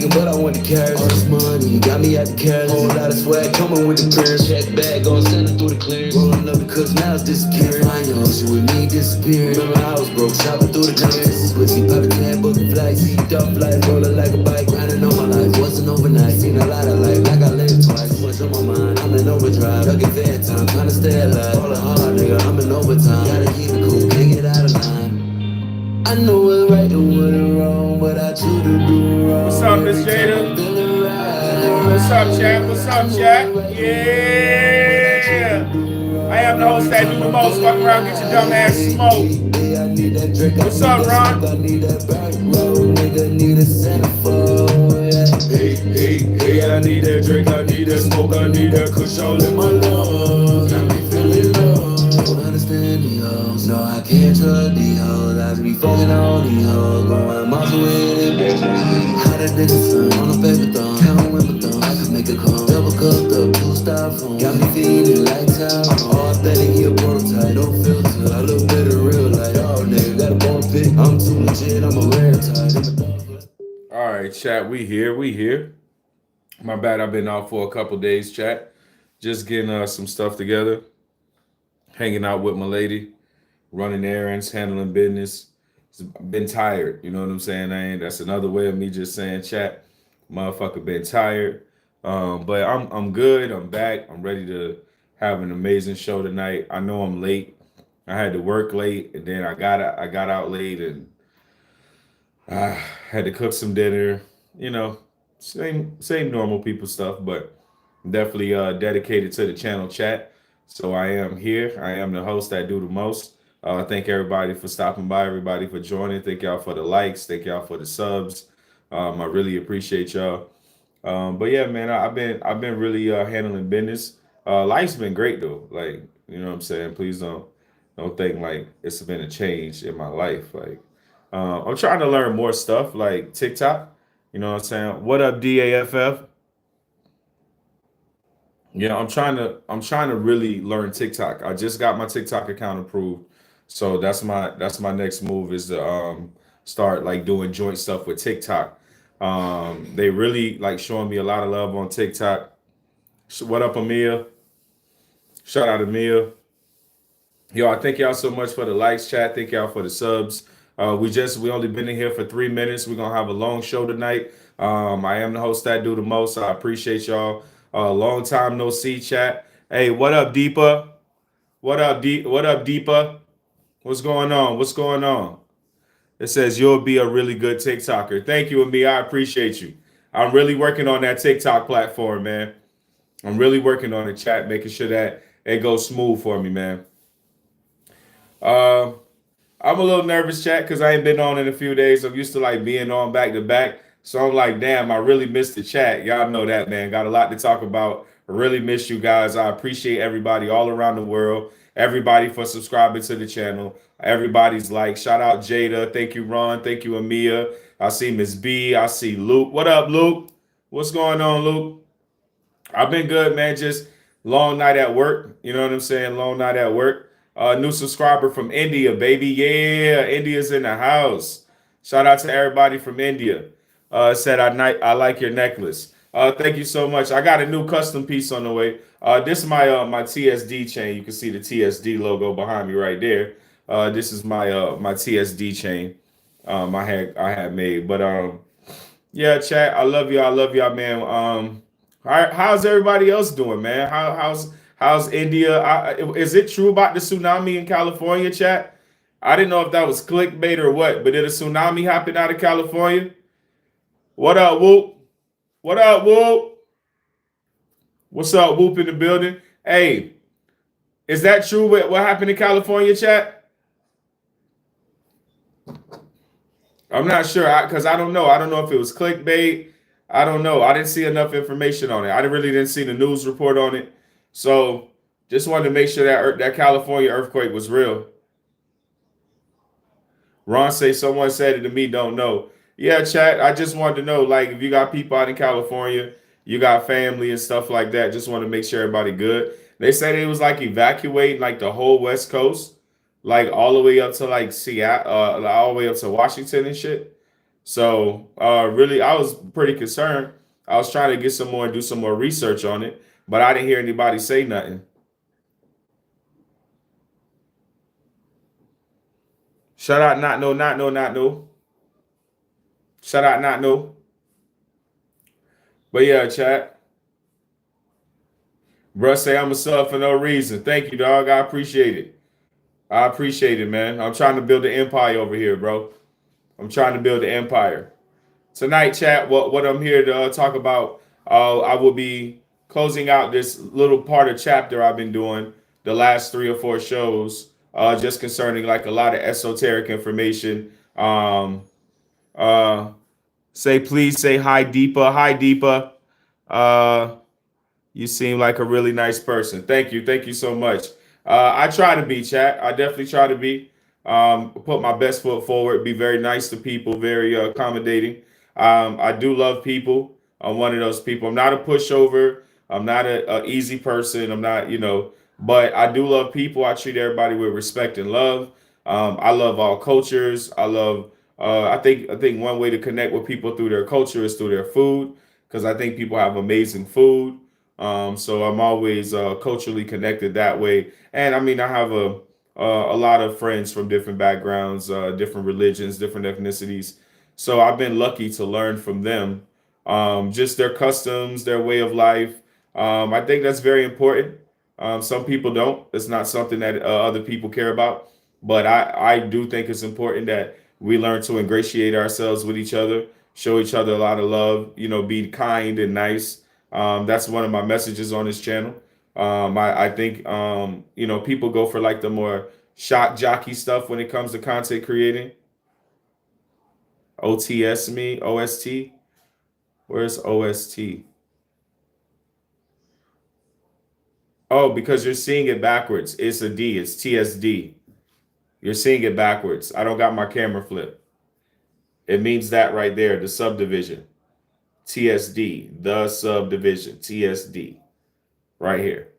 but I want the cash. All this money got me at the cash. Whole lot of swag coming with the clearance. Check bag, gon' send it through the clearance. Rolling up because now it's disappearing. My young shit with me disappearing. Remember I was broke, shopping through the clearance. With me, poppin' tab, booking flights. Seat up life, rolling like a bike. Grinding on my life, wasn't overnight. Seen a lot of life, like I lived twice. Too much on my mind, I'm in overdrive. Stuck in fair time, trying to stay alive. Falling hard, nigga, I'm in overtime. Gotta keep it cool, can't get out of line. I know what's right and what's wrong, but I choose to do wrong. What's up, Miss Jada? What's up, chat? What's up, chat? Yeah. I am the host that do the most. Fuck around, get your dumb ass smoked. What's up, Ron? Hey, hey, hey, I need that drink, I need that smoke, I need that kush all in my lungs. Got me feeling low. Don't understand the hoes, no, I can't trust the hoes. I be fucking on the hoes, going miles away, baby. Hotter than the sun, on a paper thumb, counting with my thumb. I could make a come, double cupped up, two styrofoam. Got me feeling like time, all aesthetic, he a prototype, no filter. I look better real life, oh nigga, got a bone pick. I'm too legit, I'm a rare type. All right, chat, we here. My bad, I've been out for a couple days, chat. Just getting some stuff together. Hanging out with my lady. Running errands, handling business. Been tired, you know what I'm saying? That's another way of me just saying, chat, motherfucker been tired. But I'm good, I'm back. I'm ready to have an amazing show tonight. I know I'm late. I had to work late, and then I got out late, and I had to cook some dinner, you know, same normal people stuff, but definitely dedicated to the channel, chat. So I am here. I am the host that do the most. Thank everybody for stopping by, everybody for joining. Thank y'all for the likes. Thank y'all for the subs. I really appreciate y'all. But yeah, man, I've been really handling business. Life's been great though. Like, you know what I'm saying? Please don't think like it's been a change in my life. Like, I'm trying to learn more stuff like TikTok. You know what I'm saying? What up, DAFF? Yeah, I'm trying to really learn TikTok. I just got my TikTok account approved. So that's my next move is to start like doing joint stuff with TikTok. They really like showing me a lot of love on TikTok. What up, Amia? Shout out to Amia. Yo, I thank y'all so much for the likes, chat. Thank y'all for the subs. We only been in here for 3 minutes. We're gonna have a long show tonight. I am the host that do the most. So I appreciate y'all. Long time no see, chat. Hey, what up, Deepa? What up, Deepa? What's going on? What's going on? It says you'll be a really good TikToker. Thank you, Ami. I appreciate you. I'm really working on that TikTok platform, man. I'm really working on the chat, making sure that it goes smooth for me, man. I'm a little nervous, chat, because I ain't been on in a few days. I'm used to like being on back to back. So I'm like, damn, I really missed the chat. Y'all know that, man. Got a lot to talk about. I really miss you guys. I appreciate everybody all around the world. Everybody for subscribing to the channel. Everybody's like, shout out Jada. Thank you, Ron. Thank you, Amia. I see Miss B. I see Luke. What up, Luke? What's going on, Luke? I've been good, man. Just long night at work. You know what I'm saying? Long night at work. New subscriber from India, baby. Yeah, India's in the house. Shout out to everybody from India. Said I like your necklace. Thank you so much. I got a new custom piece on the way. This is my TSD chain. You can see the TSD logo behind me right there. This is my TSD chain. I had made. But yeah, chat. I love y'all, man. How's everybody else doing, man? How's India? Is it true about the tsunami in California, chat? I didn't know if that was clickbait or what, but did a tsunami happen out of California? What up, Whoop? What up, Whoop? What's up, Whoop in the building? Hey, is that true what happened in California, chat? I'm not sure because I don't know. I don't know if it was clickbait. I don't know. I didn't see enough information on it. I really didn't see the news report on it. So just wanted to make sure that California earthquake was real. Ron say someone said it to me, don't know. Yeah, chat, I just wanted to know, like, if you got people out in California, you got family and stuff like that, just want to make sure everybody good. They said it was like evacuating like the whole West Coast, like all the way up to like Seattle, all the way up to Washington and shit. So really, I was pretty concerned. I was trying to get some more and do some more research on it, but I didn't hear anybody say nothing. Shout out, not no, not no, not no. Shout out, not no. But yeah, chat. Bruh say I'm a sub for no reason. Thank you, dog. I appreciate it. I appreciate it, man. I'm trying to build an empire over here, bro. I'm trying to build an empire. Tonight, chat, what I'm here to talk about, I will be closing out this little part of chapter I've been doing the last 3 or 4 shows, just concerning like a lot of esoteric information. Uh, say please say hi, Deepa. Hi, Deepa. Uh, you seem like a really nice person. Thank you so much. I try to be, chat. I definitely try to be. Put my best foot forward. Be very nice to people. Very accommodating. I do love people. I'm one of those people. I'm not a pushover. I'm not a easy person. I'm not, but I do love people. I treat everybody with respect and love. I love all cultures. I love. I think one way to connect with people through their culture is through their food, because I think people have amazing food. So I'm always culturally connected that way. And I mean, I have a lot of friends from different backgrounds, different religions, different ethnicities. So I've been lucky to learn from them, just their customs, their way of life. I think that's very important. Some people don't. It's not something that other people care about. But I do think it's important that we learn to ingratiate ourselves with each other, show each other a lot of love, be kind and nice. That's one of my messages on this channel. I think people go for like the more shock jockey stuff when it comes to content creating. OTS me, OST. Where's OST? Oh, because you're seeing it backwards. It's a D. It's TSD. You're seeing it backwards. I don't got my camera flipped. It means that right there, the subdivision. TSD, the subdivision, TSD, right here.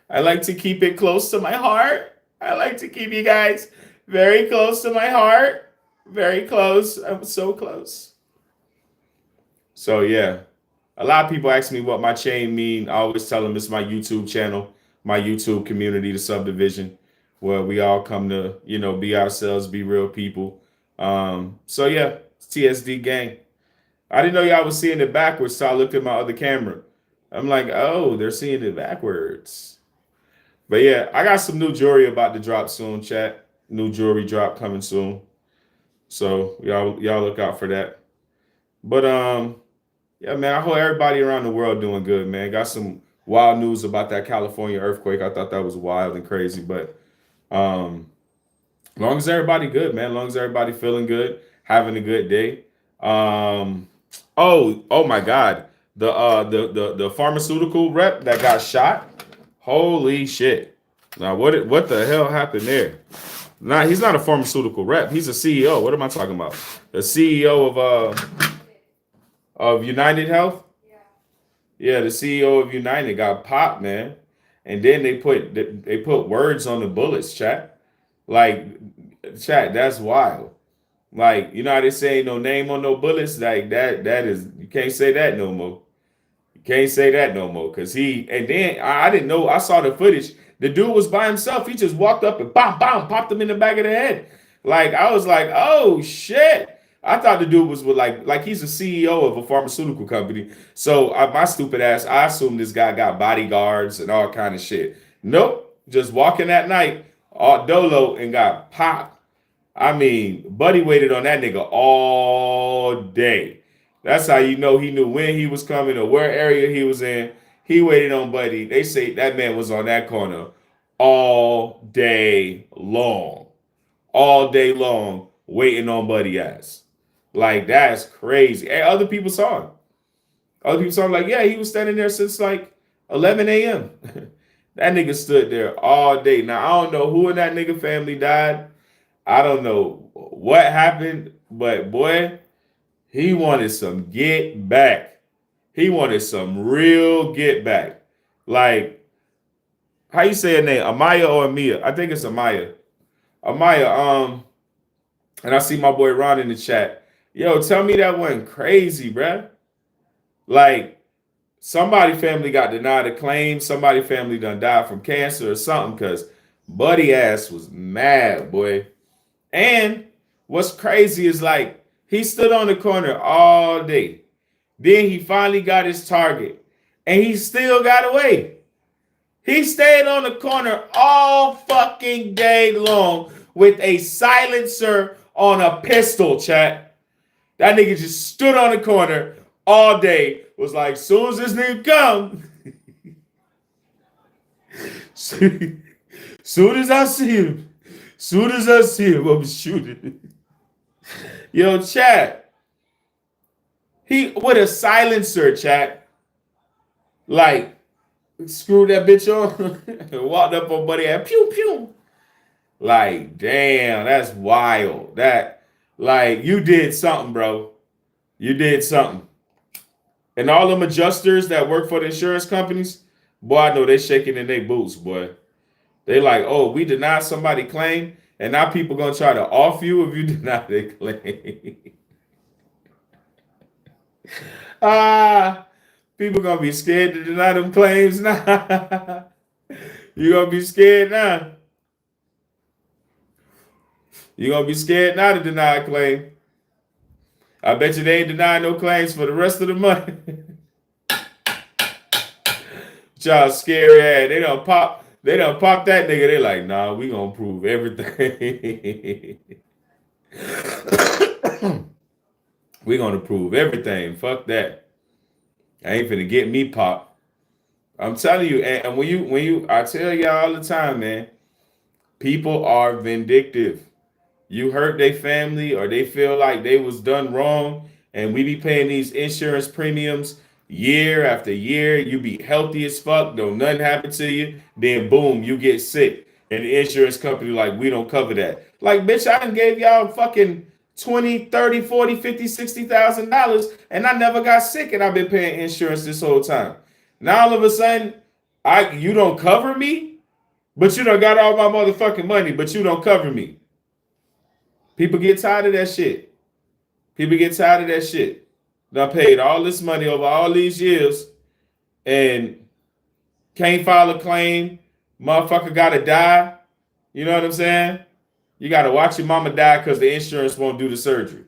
I like to keep it close to my heart. I like to keep you guys very close to my heart. Very close. I'm so close. So yeah, a lot of people ask me what my chain mean. I always tell them it's my YouTube channel, my YouTube community, the subdivision, where we all come to, be ourselves, be real people. So yeah, it's TSD gang. I didn't know y'all was seeing it backwards, so I looked at my other camera. I'm like, oh, they're seeing it backwards. But yeah, I got some new jewelry about to drop soon, chat. New jewelry drop coming soon. So y'all look out for that. But yeah, man, I hope everybody around the world doing good, man. Got some wild news about that California earthquake. I thought that was wild and crazy, but long as everybody good, man. Long as everybody feeling good, having a good day. Oh my God. The pharmaceutical rep that got shot. Holy shit. Now what the hell happened there? Nah, he's not a pharmaceutical rep. He's a CEO. What am I talking about? The CEO of United Health? Yeah, the CEO of United got popped, man. And then they put words on the bullets, chat. Like, chat, that's wild. Like, how they say no name on no bullets? Like that is, you can't say that no more. You can't say that no more. And then I didn't know, I saw the footage. The dude was by himself. He just walked up and bam, bam, popped him in the back of the head. Like, I was like, oh shit. I thought the dude was with like he's a CEO of a pharmaceutical company. So my stupid ass, I assumed this guy got bodyguards and all kind of shit. Nope. Just walking that night, all dolo, and got popped. I mean, Buddy waited on that nigga all day. That's how you know he knew when he was coming or where area he was in. He waited on Buddy. They say that man was on that corner all day long. All day long, waiting on Buddy ass. Like, that's crazy. And other people saw him. Other people saw him like, yeah, he was standing there since like 11 a.m. That nigga stood there all day. Now, I don't know who in that nigga family died. I don't know what happened, but boy, he wanted some get back. He wanted some real get back. Like, how you say her name? Amaya or Amia? I think it's Amaya. Amaya, and I see my boy Ron in the chat. Yo, tell me that wasn't crazy, bruh. Like, somebody family got denied a claim. Somebody family done died from cancer or something because Buddy ass was mad, boy. And what's crazy is like he stood on the corner all day. Then he finally got his target and he still got away. He stayed on the corner all fucking day long with a silencer on a pistol, chat. That nigga just stood on the corner all day. Was like, soon as this nigga come, soon as I see him, I'm shooting. Yo, chat. He with a silencer, chat. Like, screwed that bitch on and walked up on Buddy and pew pew. Like, damn, that's wild. That, like, you did something, bro. You did something. And all them adjusters that work for the insurance companies, boy, I know they shaking in their boots, boy. They like, oh, we denied somebody claim, and now people gonna try to off you if you deny their claim. People gonna be scared to deny them claims now. You gonna be scared now. You gonna be scared now to deny a claim. I bet you they ain't denying no claims for the rest of the month. Y'all scary ass. They done pop that nigga. They like, nah, we gonna prove everything. We gonna prove everything. Fuck that. I ain't finna get me popped. I'm telling you, and when you I tell y'all all the time, man, people are vindictive. You hurt their family or they feel like they was done wrong, and we be paying these insurance premiums year after year. You be healthy as fuck, don't nothing happen to you, then boom, you get sick. And the insurance company like, we don't cover that. Like, bitch, I done gave y'all fucking 20, 30, 40, 50, $60,000 and I never got sick and I've been paying insurance this whole time. Now all of a sudden, you don't cover me, but you done got all my motherfucking money, but you don't cover me. People get tired of that shit. People get tired of that shit. Done paid all this money over all these years and can't file a claim. Motherfucker gotta die. You know what I'm saying? You gotta watch your mama die because the insurance won't do the surgery.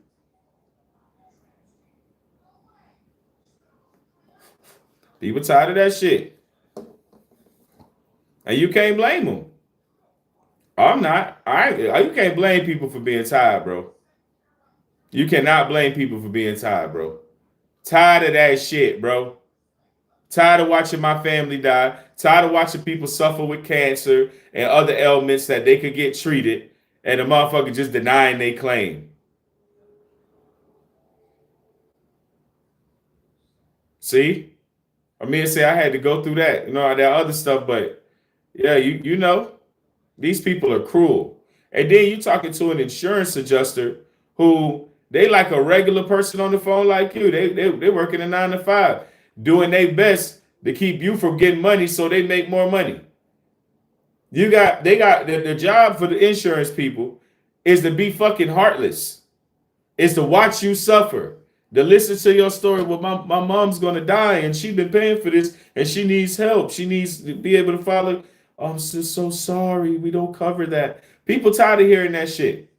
People tired of that shit. And you can't blame them. I'm not. You can't blame people for being tired, bro. You cannot blame people for being tired, bro. Tired of that shit, bro. Tired of watching my family die. Tired of watching people suffer with cancer and other ailments that they could get treated, and the motherfucker just denying they claim. See? I mean, say I had to go through that, that other stuff, but yeah, you know. These people are cruel. And then you talking to an insurance adjuster who they like a regular person on the phone like you. They working a 9 to 5, doing their best to keep you from getting money so they make more money. They got the job for the insurance people is to be fucking heartless. Is to watch you suffer. To listen to your story. Well, my mom's gonna die and she's been paying for this and she needs help. She needs to be able to follow. I'm so sorry. We don't cover that. People tired of hearing that shit.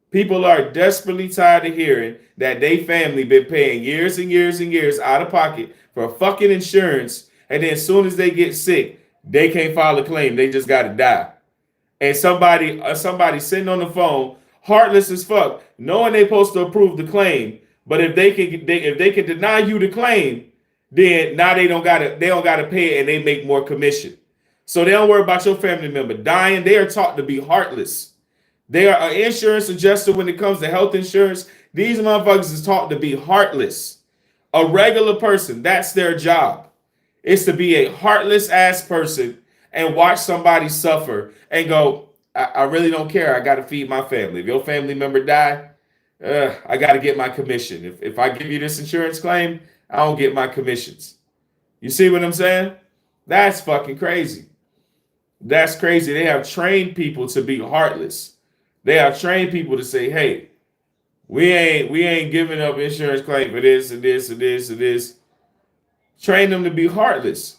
People are desperately tired of hearing that they family been paying years and years and years out of pocket for fucking insurance. And then as soon as they get sick, they can't file a claim. They just got to die. And somebody sitting on the phone, heartless as fuck, knowing they supposed to approve the claim. But if they can deny you the claim, then now they don't gotta pay it and they make more commission. So they don't worry about your family member dying. They are taught to be heartless. They are an insurance adjuster when it comes to health insurance. These motherfuckers is taught to be heartless. A regular person, that's their job. It's to be a heartless ass person and watch somebody suffer and go, I really don't care. I got to feed my family. If your family member die, I got to get my commission. If I give you this insurance claim, I don't get my commissions. You see what I'm saying? That's fucking crazy. That's crazy. They have trained people to be heartless. They have trained people to say, hey, We ain't giving up insurance claim for this and this and this and this. Train them to be heartless.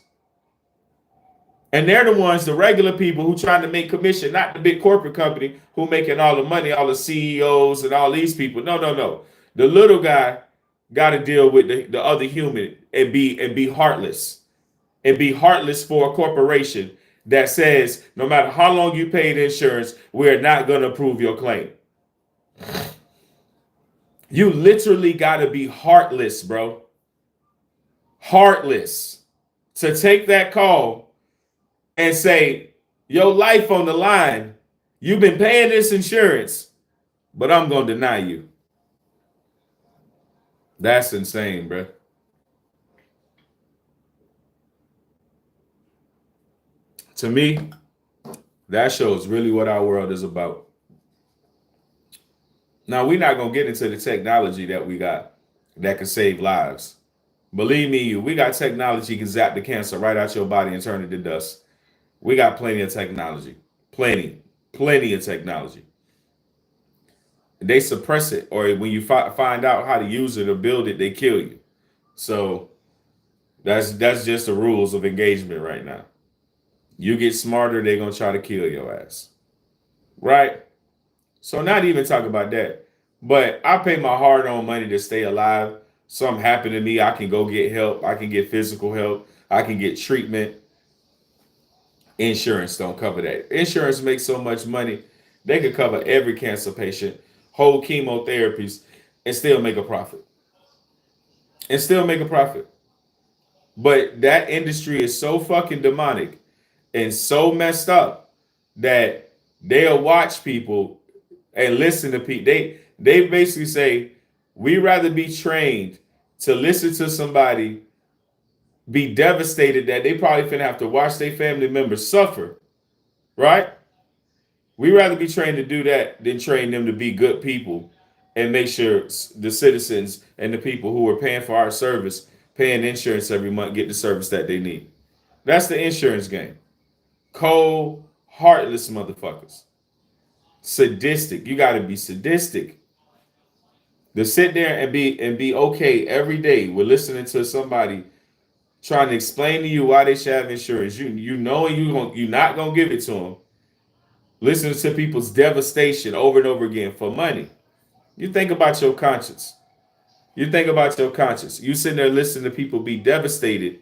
And they're the ones, the regular people who trying to make commission, not the big corporate company who making all the money, all the CEOs and all these people. No, no, no. The little guy got to deal with the other human and be heartless. And be heartless for a corporation that says no matter how long you paid insurance, we're not going to approve your claim. You literally got to be heartless, bro. Heartless to take that call and say, your life on the line, you've been paying this insurance, but I'm going to deny you. That's insane, bro. To me, that shows really what our world is about. Now, we're not going to get into the technology that we got that can save lives. Believe me, we got technology can zap the cancer right out your body and turn it to dust. We got plenty of technology. Plenty of technology. They suppress it, or when you find out how to use it or build it, they kill you. So that's just the rules of engagement right now. You get smarter, they're going to try to kill your ass. Right? So not even talk about that. But I pay my hard-earned money to stay alive. Something happened to me, I can go get help. I can get physical help. I can get treatment. Insurance don't cover that. Insurance makes so much money, they could cover every cancer patient, whole chemotherapies, and still make a profit. But that industry is so fucking demonic and so messed up that they'll watch people and listen to people. They basically say, we'd rather be trained to listen to somebody be devastated that they probably finna have to watch their family members suffer, right? We'd rather be trained to do that than train them to be good people and make sure the citizens and the people who are paying for our service, paying insurance every month, get the service that they need. That's the insurance game. Cold, heartless motherfuckers. Sadistic. You got to be sadistic. To sit there and be okay every day with listening to somebody trying to explain to you why they should have insurance. You know you're not gonna give it to them. Listening to people's devastation over and over again for money. You think about your conscience. You sitting there listening to people be devastated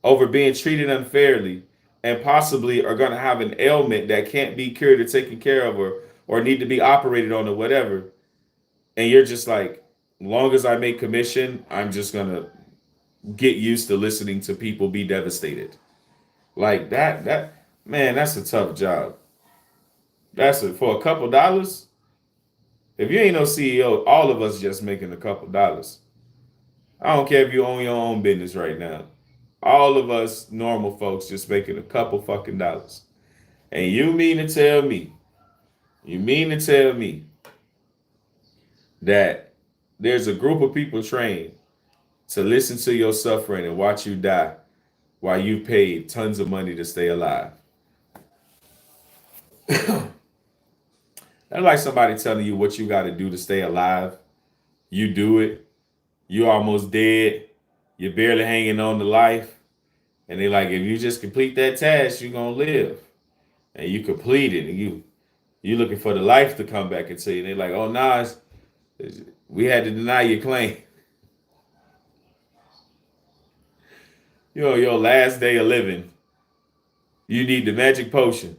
over being treated unfairly and possibly are gonna have an ailment that can't be cured or taken care of or need to be operated on or whatever. And you're just like, long as I make commission, I'm just gonna get used to listening to people be devastated. Like that man, that's a tough job. For a couple dollars. If you ain't no CEO, all of us just making a couple dollars. I don't care if you own your own business right now. All of us normal folks just making a couple fucking dollars. And you mean to tell me that there's a group of people trained to listen to your suffering and watch you die while you paid tons of money to stay alive? That's like somebody telling you what you got to do to stay alive. You do it. You almost dead. You're barely hanging on to life. And they're like, if you just complete that task, you're going to live. And you complete it. And you looking for the life to come back and tell you. They're like, oh, nah, we had to deny your claim. Your last day of living, you need the magic potion.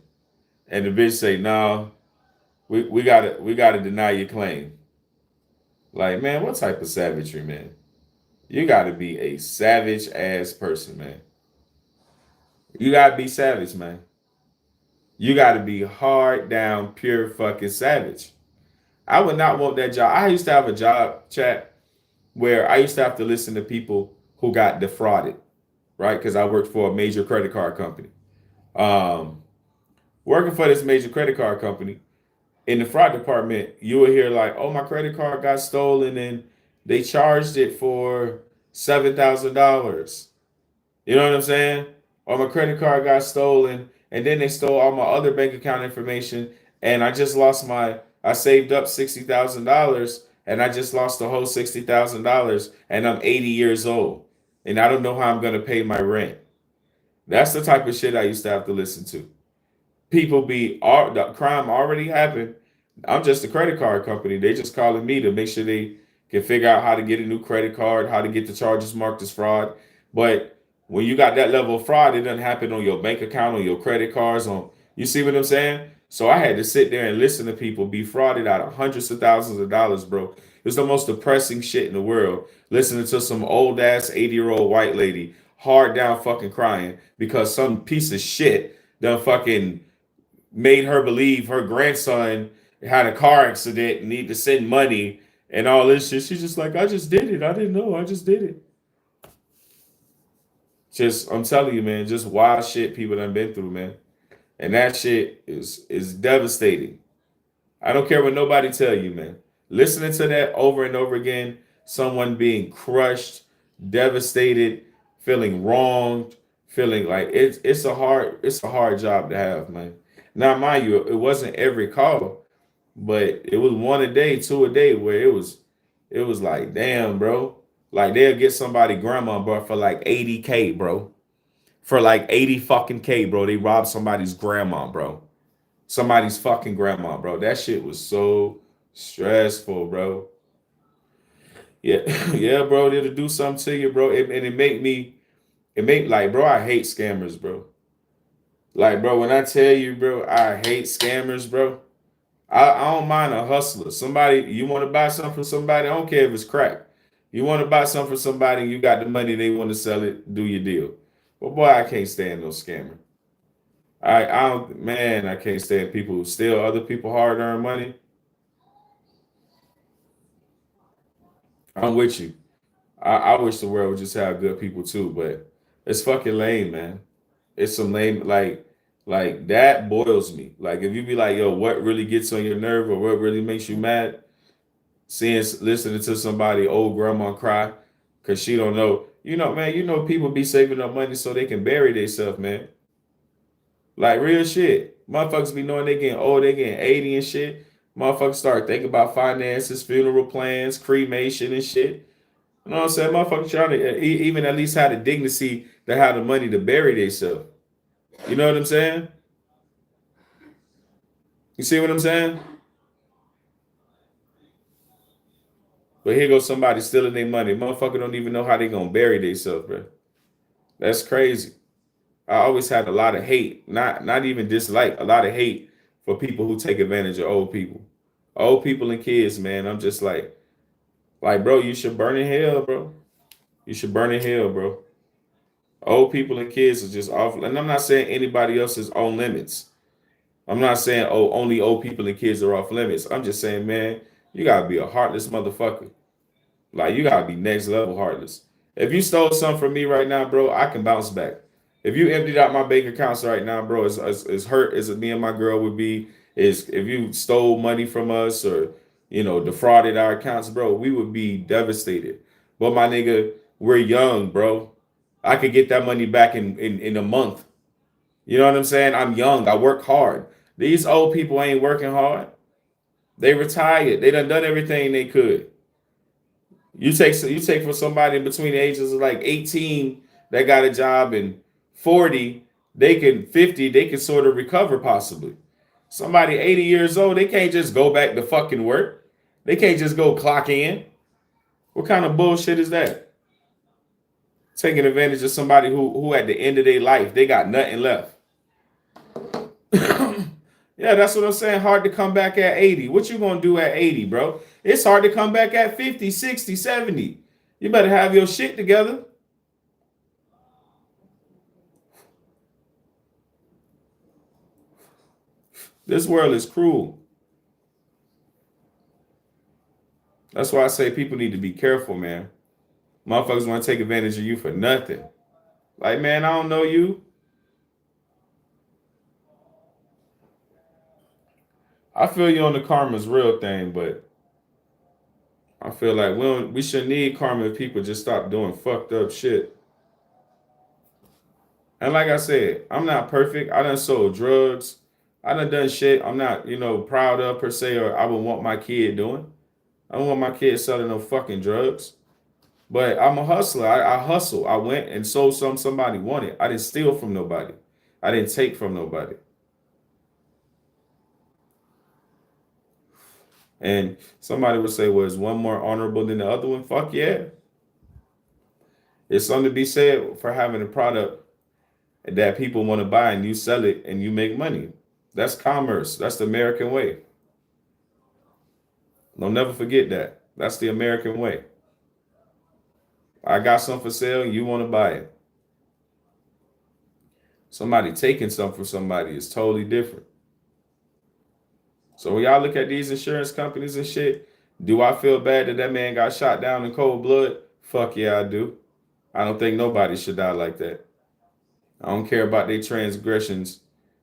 And the bitch say, no, we gotta deny your claim. Like, man, what type of savagery, man? You gotta be a savage ass person, man. You gotta be savage, man. You gotta be hard down, pure fucking savage. I would not want that job. I used to have a job, chat, where I used to have to listen to people who got defrauded, right? Because I worked for a major credit card company. Working for this major credit card company, in the fraud department, you will hear like, oh, my credit card got stolen and they charged it for $7,000. You know what I'm saying? Or my credit card got stolen and then they stole all my other bank account information and I just lost I saved up $60,000 and I just lost the whole $60,000 and I'm 80 years old and I don't know how I'm going to pay my rent. That's the type of shit I used to have to listen to. People the crime already happened. I'm just a credit card company. They just calling me to make sure they can figure out how to get a new credit card, how to get the charges marked as fraud. But when you got that level of fraud, it doesn't happen on your bank account, on your credit cards, on you see what I'm saying? So I had to sit there and listen to people be frauded out of hundreds of thousands of dollars, bro. It's the most depressing shit in the world. Listening to some old ass 80-year-old white lady hard down fucking crying because some piece of shit done fucking made her believe her grandson had a car accident and need to send money and all this shit. She's just like, I just did it. I didn't know. I just did it. Just, I'm telling you, man, just wild shit people done been through, man. And that shit is devastating. I don't care what nobody tell you, man. Listening to that over and over again, someone being crushed, devastated, feeling wronged, feeling like it's a hard job to have, man. Now, mind you, it wasn't every call, but it was one a day, two a day, where it was like, damn, bro. Like they'll get somebody grandma, bro, for like 80K, bro. For like 80 fucking K, bro. They robbed somebody's grandma, bro. Somebody's fucking grandma, bro. That shit was so stressful, bro. Yeah, yeah, bro. It'll do something to you, bro. And it make like, bro, I hate scammers, bro. Like, bro, when I tell you, bro, I hate scammers, bro. I don't mind a hustler. Somebody, you want to buy something from somebody, I don't care if it's crack. You want to buy something from somebody, you got the money, they want to sell it, do your deal. But boy, I can't stand no scammer. I don't, man, I can't stand people who steal other people hard-earned money. I'm with you. I wish the world would just have good people too, but it's fucking lame, man. It's some lame, like that boils me. Like if you be like, yo, what really gets on your nerve or what really makes you mad? Listening to somebody old grandma cry because she don't know. You know, man, you know people be saving up money so they can bury themselves, man. Like real shit. Motherfuckers be knowing they getting old, they getting 80 and shit. Motherfuckers start thinking about finances, funeral plans, cremation and shit. You know what I'm saying? Motherfuckers trying to even at least have the dignity to have the money to bury themselves. You know what I'm saying? You see what I'm saying? But here goes somebody stealing their money. Motherfucker don't even know how they gonna bury themselves, bro. That's crazy. I always had a lot of hate, not even dislike, a lot of hate for people who take advantage of old people. Old people and kids, man. I'm just like, bro, you should burn in hell, bro. You should burn in hell, bro. Old people and kids are just awful. And I'm not saying anybody else is on limits. I'm not saying, oh, only old people and kids are off limits. I'm just saying, man, you gotta be a heartless motherfucker. Like you gotta be next level heartless. If you stole something from me right now, bro, I can bounce back. If you emptied out my bank accounts right now, bro, as hurt as me and my girl would be, is if you stole money from us or defrauded our accounts, bro, we would be devastated. But my nigga, we're young, bro. I could get that money back in a month. You know what I'm saying? I'm young. I work hard. These old people ain't working hard. They retired. They done everything they could. You take for somebody in between the ages of like 18 that got a job and 40, 50, they can sort of recover possibly. Somebody 80 years old, they can't just go back to fucking work. They can't just go clock in. What kind of bullshit is that? Taking advantage of somebody who at the end of their life, they got nothing left. Yeah, that's what I'm saying. Hard to come back at 80. What you gonna do at 80, bro? It's hard to come back at 50, 60, 70. You better have your shit together. This world is cruel. That's why I say people need to be careful, man. Motherfuckers want to take advantage of you for nothing. Like, man, I don't know you. I feel you on the karma's real thing, but I feel like we shouldn't need karma if people just stop doing fucked up shit. And like I said, I'm not perfect. I done sold drugs. I done shit I'm not, proud of per se, or I would want my kid doing. I don't want my kids selling no fucking drugs. But I'm a hustler. I hustle. I went and sold somebody wanted. I didn't steal from nobody. I didn't take from nobody. And somebody would say, well, is one more honorable than the other one? Fuck yeah. It's something to be said for having a product that people want to buy and you sell it and you make money. That's commerce. That's the American way. Don't never forget that. That's the American way. I got something for sale, you want to buy it. Somebody taking something from somebody is totally different. So when y'all look at these insurance companies and shit, do I feel bad that man got shot down in cold blood? Fuck yeah, I do. I don't think nobody should die like that. I don't care about their transgressions.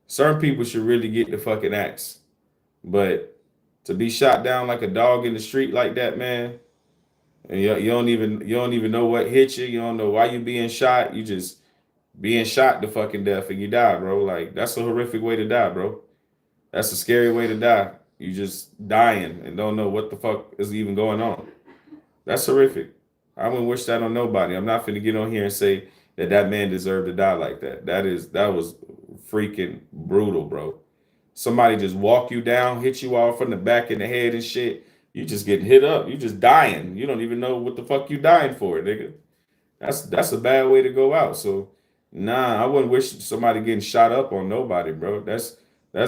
Certain people should really get the fucking axe. But to be shot down like a dog in the street like that, man, and you don't even know what hit you. You don't know why you being shot. You just being shot to fucking death and you die, bro. Like, that's a horrific way to die, bro. That's a scary way to die. You just dying and don't know what the fuck is even going on. That's horrific. I wouldn't wish that on nobody. I'm not finna get on here and say that man deserved to die like that. That was freaking brutal, bro. Somebody just walk you down, hit you all from the back in the head and shit. You just getting hit up. You just dying. You don't even know what the fuck you dying for, nigga. That's a bad way to go out. So nah, I wouldn't wish somebody getting shot up on nobody, bro. That's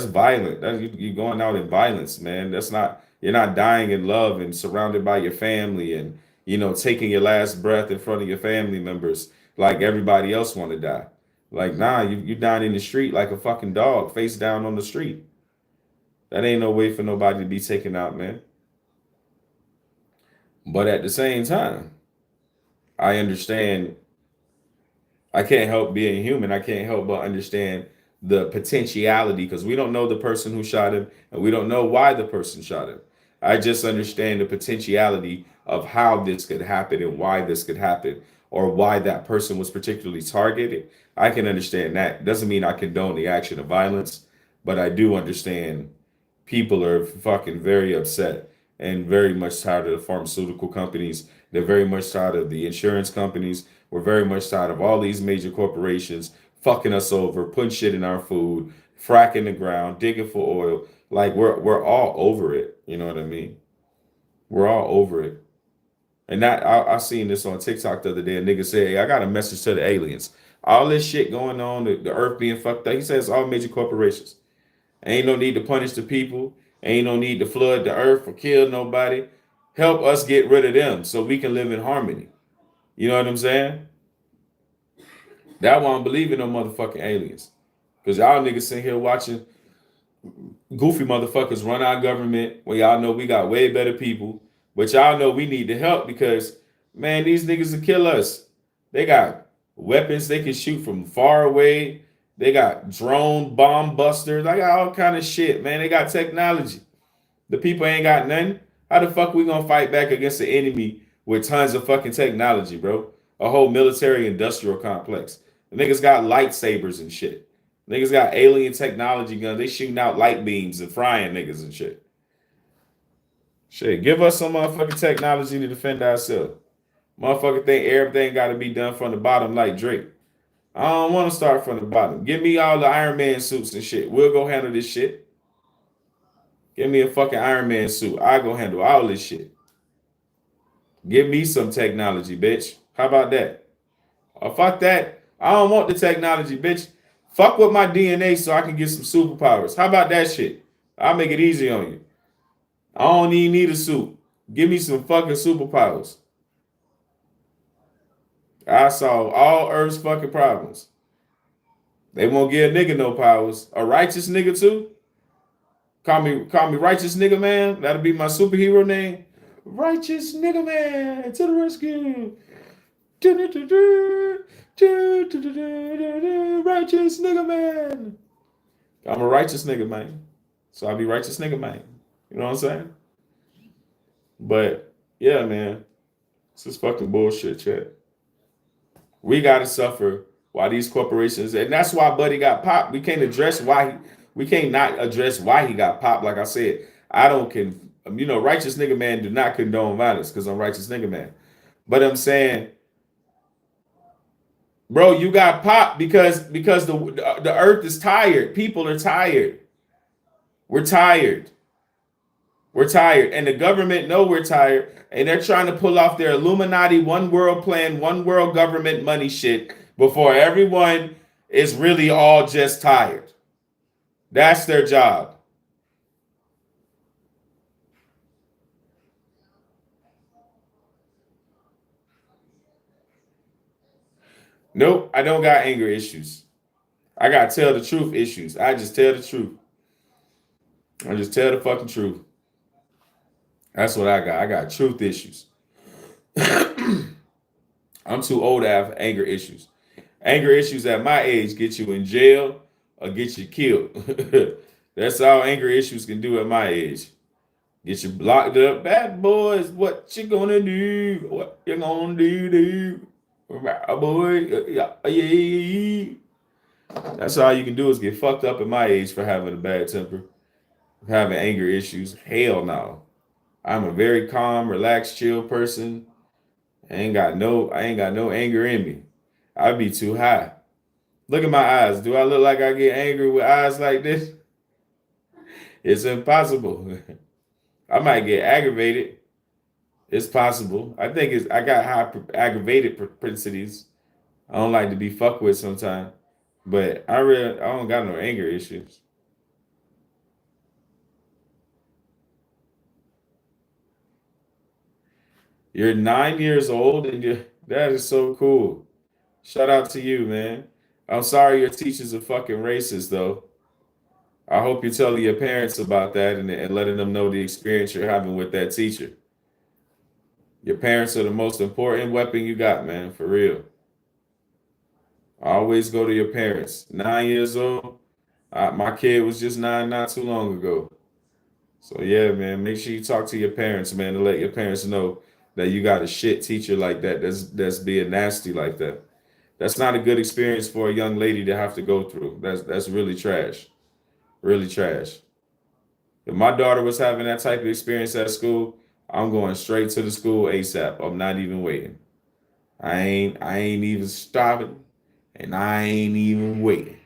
violent. You going out in violence, man. You're not dying in love and surrounded by your family and taking your last breath in front of your family members like everybody else want to die. Like, nah, you dying in the street like a fucking dog, face down on the street. That ain't no way for nobody to be taken out, man. But at the same time, I understand. I can't help being human. I can't help but understand the potentiality because we don't know the person who shot him and we don't know why the person shot him. I just understand the potentiality of how this could happen and why this could happen or why that person was particularly targeted. I can understand that. Doesn't mean I condone the action of violence, but I do understand people are fucking very upset and very much tired of the pharmaceutical companies. They're very much tired of the insurance companies. We're very much tired of all these major corporations fucking us over, putting shit in our food, fracking the ground, digging for oil. Like we're all over it. You know what I mean? We're all over it. And that I seen this on TikTok the other day. A nigga said, hey, I got a message to the aliens. All this shit going on, the earth being fucked up. He says all major corporations. Ain't no need to punish the people. Ain't no need to flood the earth or kill nobody. Help us get rid of them so we can live in harmony. You know what I'm saying? That's why I'm believing no motherfucking aliens. Because y'all niggas sitting here watching goofy motherfuckers run our government when y'all know we got way better people. But y'all know we need to help because, man, these niggas will kill us. They got weapons they can shoot from far away. They got drone bomb busters. They got all kind of shit, man. They got technology. The people ain't got nothing. How the fuck we gonna fight back against the enemy with tons of fucking technology, bro? A whole military industrial complex. The niggas got lightsabers and shit. Niggas got alien technology guns. They shooting out light beams and frying niggas and shit. Shit, give us some motherfucking technology to defend ourselves. Motherfucker think everything got to be done from the bottom like Drake. I don't want to start from the bottom. Give me all the Iron Man suits and shit. We'll go handle this shit. Give me a fucking Iron Man suit. I go handle all this shit. Give me some technology, bitch. How about that? Oh, fuck that. I don't want the technology, bitch. Fuck with my DNA so I can get some superpowers. How about that shit? I'll make it easy on you. I don't even need a suit. Give me some fucking superpowers. I solve all Earth's fucking problems. They won't give a nigga no powers. A righteous nigga too? Call me righteous nigga man. That'll be my superhero name. Righteous nigga man to the rescue. Righteous nigga man. I'm a righteous nigga man. So I'll be righteous nigga man. You know what I'm saying? But yeah, man. This is fucking bullshit, chat. We gotta suffer while these corporations, and that's why Buddy got popped. We can't not address why he got popped. Like I said, I don't Righteous Nigga Man do not condone violence because I'm Righteous Nigga Man. But I'm saying, bro, you got popped because the earth is tired. People are tired. We're tired. We're tired. And the government know we're tired. And they're trying to pull off their Illuminati one world plan, one world government money shit before everyone is really all just tired. That's their job. Nope, I don't got anger issues. I got tell the truth issues. I just tell the truth. I just tell the fucking truth. That's what I got. I got truth issues. I'm too old to have anger issues. Anger issues at my age get you in jail or get you killed. That's all anger issues can do at my age. Get you locked up. Bad boys, what you gonna do? What you gonna do? Boy, yeah. That's all you can do is get fucked up at my age for having a bad temper, having anger issues. Hell no. I'm a very calm, relaxed, chill person. I ain't got no anger in me. I'd be too high. Look at my eyes. Do I look like I get angry with eyes like this? It's impossible. I might get aggravated. It's possible. I got high aggravated propensities. I don't like to be fucked with sometimes. But I don't got no anger issues. You're 9 years old and that is so cool. Shout out to you, man. I'm sorry your teachers are fucking racist though. I hope you're telling your parents about that and letting them know the experience you're having with that teacher. Your parents are the most important weapon you got, man, for real. Always go to your parents. 9 years old. My kid was just 9 not too long ago. So yeah, man, make sure you talk to your parents, man, to let your parents know that you got a shit teacher like that that's being nasty like that. That's not a good experience for a young lady to have to go through. That's really trash. Really trash. If my daughter was having that type of experience at school, I'm going straight to the school ASAP. I'm not even waiting. I ain't even stopping, and I ain't even waiting.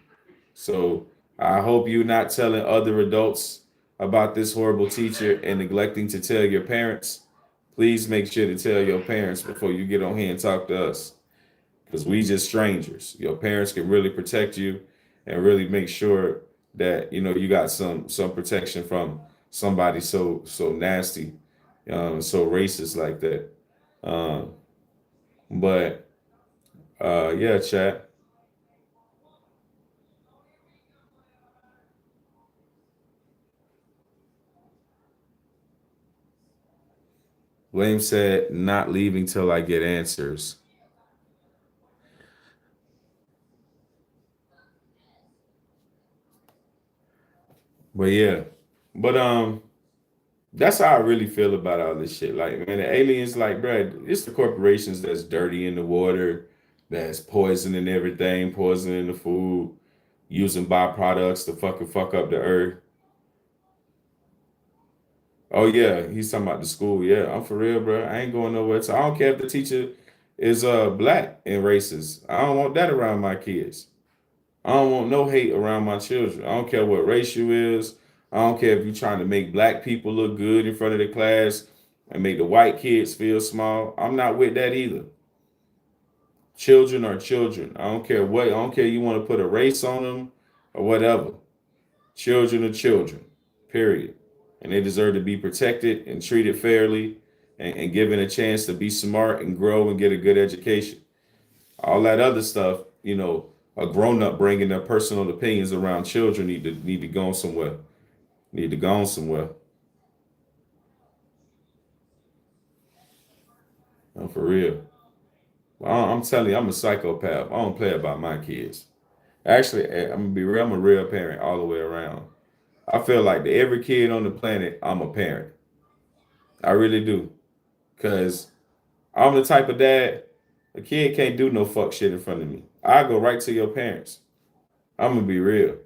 So I hope you're not telling other adults about this horrible teacher and neglecting to tell your parents. Please make sure to tell your parents before you get on here and talk to us, because we just strangers. Your parents can really protect you and really make sure that you got some protection from somebody so nasty, so racist like that. But yeah, chat. William said, "Not leaving till I get answers." But yeah, but that's how I really feel about all this shit. Like, man, the aliens, like, bruh, it's the corporations that's dirty in the water, that's poisoning everything, poisoning the food, using byproducts to fucking fuck up the earth. Oh yeah, he's talking about the school. Yeah, I'm for real, bro. I ain't going nowhere. So I don't care if the teacher is black and racist. I don't want that around my kids. I don't want no hate around my children. I don't care what race you is. I don't care if you're trying to make black people look good in front of the class and make the white kids feel small. I'm not with that either. Children are children. I don't care what. I don't care you want to put a race on them or whatever. Children are children. Period. And they deserve to be protected and treated fairly and given a chance to be smart and grow and get a good education. All that other stuff, a grown-up bringing their personal opinions around children need to go somewhere. Need to go somewhere. No, for real. I'm telling you, I'm a psychopath. I don't play about my kids. Actually, I'm gonna be real. I'm a real parent all the way around. I feel like to every kid on the planet, I'm a parent. I really do. Because I'm the type of dad, a kid can't do no fuck shit in front of me. I go right to your parents. I'm going to be real.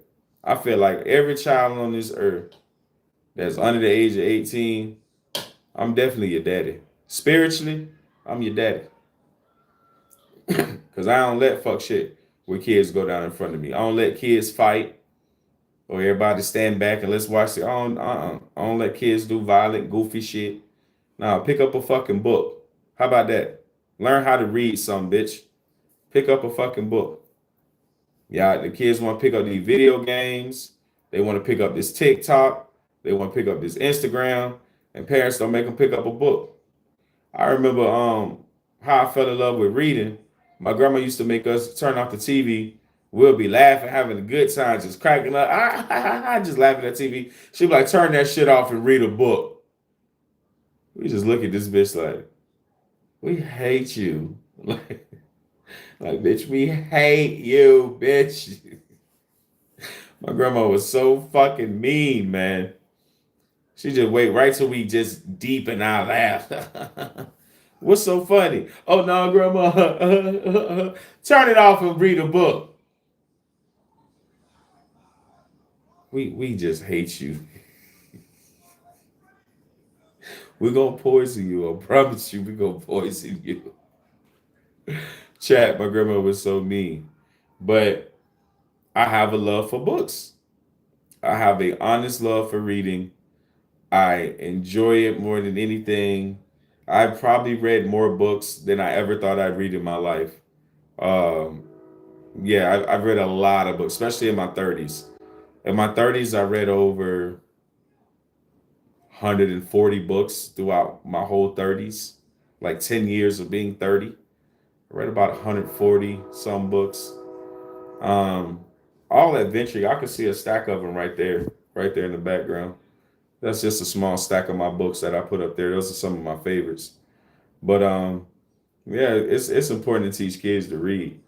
I feel like every child on this earth that's under the age of 18 I'm definitely your daddy. Spiritually, I'm your daddy. Because I don't let fuck shit where kids go down in front of me. I don't let kids fight or everybody stand back and let's watch it. I don't let kids do violent, goofy shit. Now, pick up a fucking book. How about that? Learn how to read some, bitch. Pick up a fucking book. Yeah, the kids want to pick up these video games. They want to pick up this TikTok. They want to pick up this Instagram. And parents don't make them pick up a book. I remember how I fell in love with reading. My grandma used to make us turn off the TV. We'll be laughing, having a good time, just cracking up. Just laughing at TV. She'd be like, turn that shit off and read a book. We just look at this bitch like, we hate you. Like, bitch, we hate you, bitch. My grandma was so fucking mean, man. She just wait right till we just deep in our laugh. What's so funny? Oh no, grandma. Turn it off and read a book. We just hate you. We're gonna poison you. I promise you, we're gonna poison you. Chat, my grandma was so mean. But I have a love for books. I have a honest love for reading. I enjoy it more than anything. I probably read more books than I ever thought I'd read in my life. Um, yeah, I've read a lot of books, especially in my 30s. In my 30s, I read over 140 books throughout my whole 30s, like 10 years of being 30. I read about 140 some books. Um, all adventure. I can see a stack of them right there in the background. That's just a small stack of my books that I put up there. Those are some of my favorites. But yeah, it's important to teach kids to read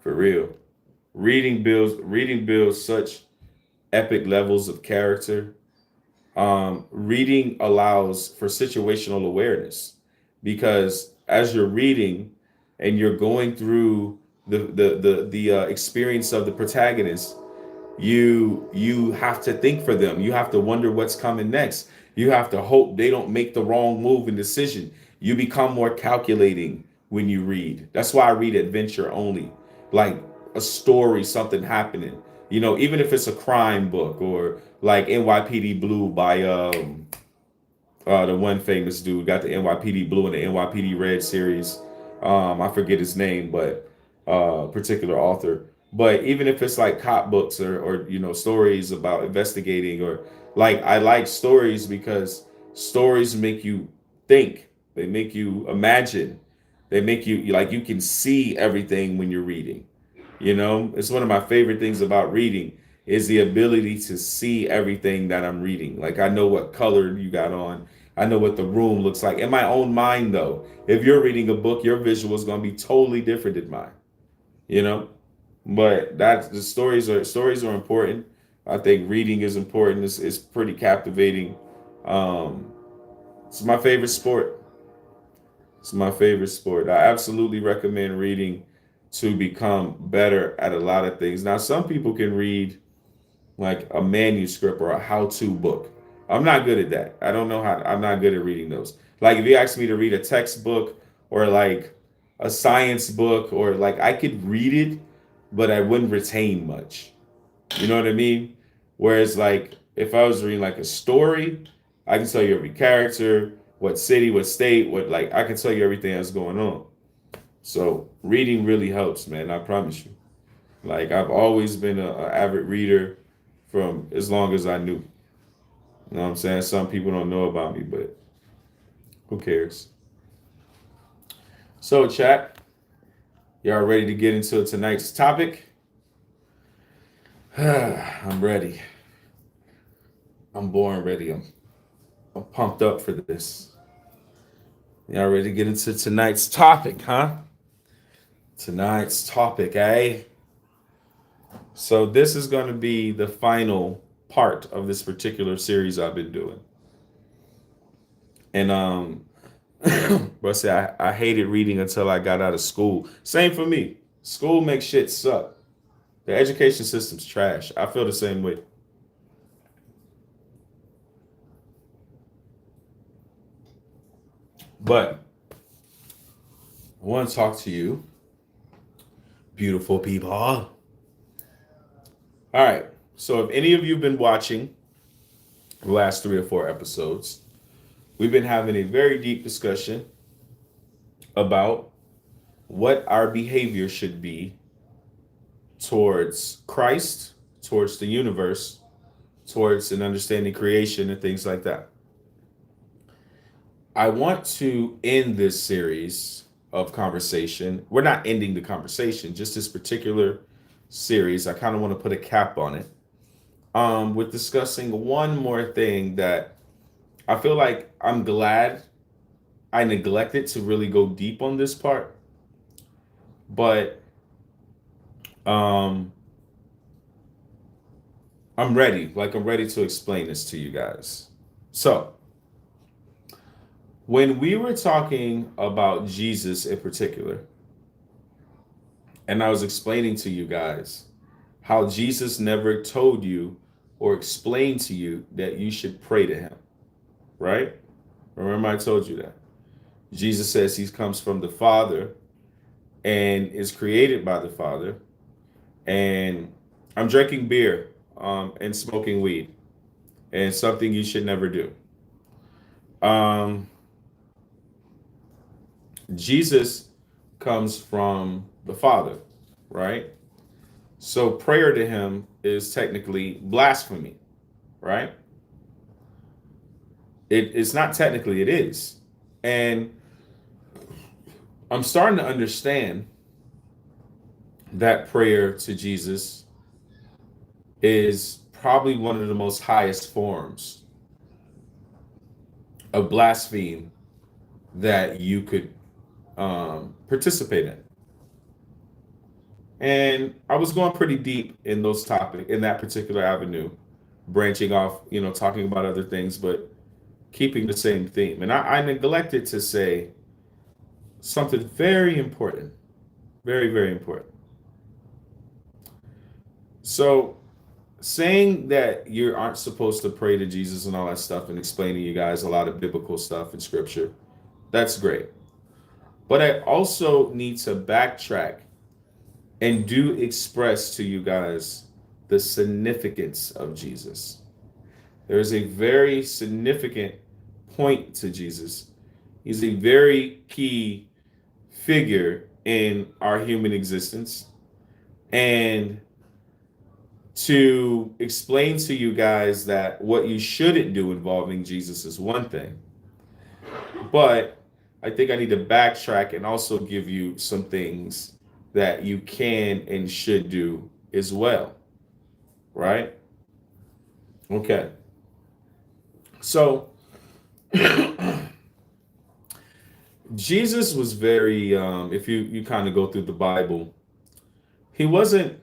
for real. Reading builds such epic levels of character. Reading allows for situational awareness because as you're reading and you're going through the experience of the protagonist, you have to think for them. You have to wonder what's coming next. You have to hope they don't make the wrong move and decision. You become more calculating when you read. That's why I read adventure only, like a story, something happening. Even if it's a crime book or like NYPD Blue by the one famous dude got the NYPD Blue and the NYPD Red series. I forget his name, but particular author. But even if it's like cop books or stories about investigating or like I like stories because stories make you think. They make you imagine. They make you like you can see everything when you're reading. It's one of my favorite things about reading is the ability to see everything that I'm reading. Like I know what color you got on. I know what the room looks like. In my own mind, though, if you're reading a book, your visual is going to be totally different than mine. You know, but that's the stories are important. I think reading is important. It's pretty captivating. Um, it's my favorite sport. It's my favorite sport. I absolutely recommend reading to become better at a lot of things. Now, some people can read like a manuscript or a how-to book. I'm not good at that. I don't know how. I'm not good at reading those. Like if you ask me to read a textbook or like a science book or like I could read it, but I wouldn't retain much. You know what I mean? Whereas like if I was reading like a story, I can tell you every character, what city, what state, what like I can tell you everything that's going on. So reading really helps, man. I promise you. Like I've always been a avid reader from as long as I knew. You know what I'm saying? Some people don't know about me, but who cares? So chat, y'all ready to get into tonight's topic? I'm ready. I'm born ready. I'm pumped up for this. Y'all ready to get into tonight's topic, huh? Tonight's topic, eh? So this is going to be the final part of this particular series I've been doing. And but see, I hated reading until I got out of school. Same for me. School makes shit suck. The education system's trash. I feel the same way. But I want to talk to you, beautiful people. All right. So if any of you have been watching the last 3 or 4 episodes, we've been having a very deep discussion about what our behavior should be towards Christ, towards the universe, towards an understanding creation and things like that. I want to end this series of conversation. We're not ending the conversation, just this particular series. I kind of want to put a cap on it. With discussing one more thing that I feel like I'm glad I neglected to really go deep on this part. But I'm ready. I'm ready to explain this to you guys. So, when we were talking about Jesus in particular, and I was explaining to you guys how Jesus never told you or explained to you that you should pray to him, right? Remember I told you that. Jesus says he comes from the Father and is created by the Father. And I'm drinking beer and smoking weed, and something you should never do. Jesus comes from the Father, right? So prayer to him is technically blasphemy, right? It's not technically, it is. And I'm starting to understand that prayer to Jesus is probably one of the most highest forms of blasphemy that you could participate in. And I was going pretty deep in those topics, in that particular avenue, branching off, talking about other things, but keeping the same theme. And I neglected to say something very important, very, very important. So saying that you aren't supposed to pray to Jesus and all that stuff and explaining to you guys a lot of biblical stuff in scripture, that's great. But I also need to backtrack and do express to you guys the significance of Jesus. There is a very significant point to Jesus. He's a very key figure in our human existence. And to explain to you guys that what you shouldn't do involving Jesus is one thing. But I think I need to backtrack and also give you some things that you can and should do as well. Right? Okay. So Jesus was very, if you kind of go through the Bible, he wasn't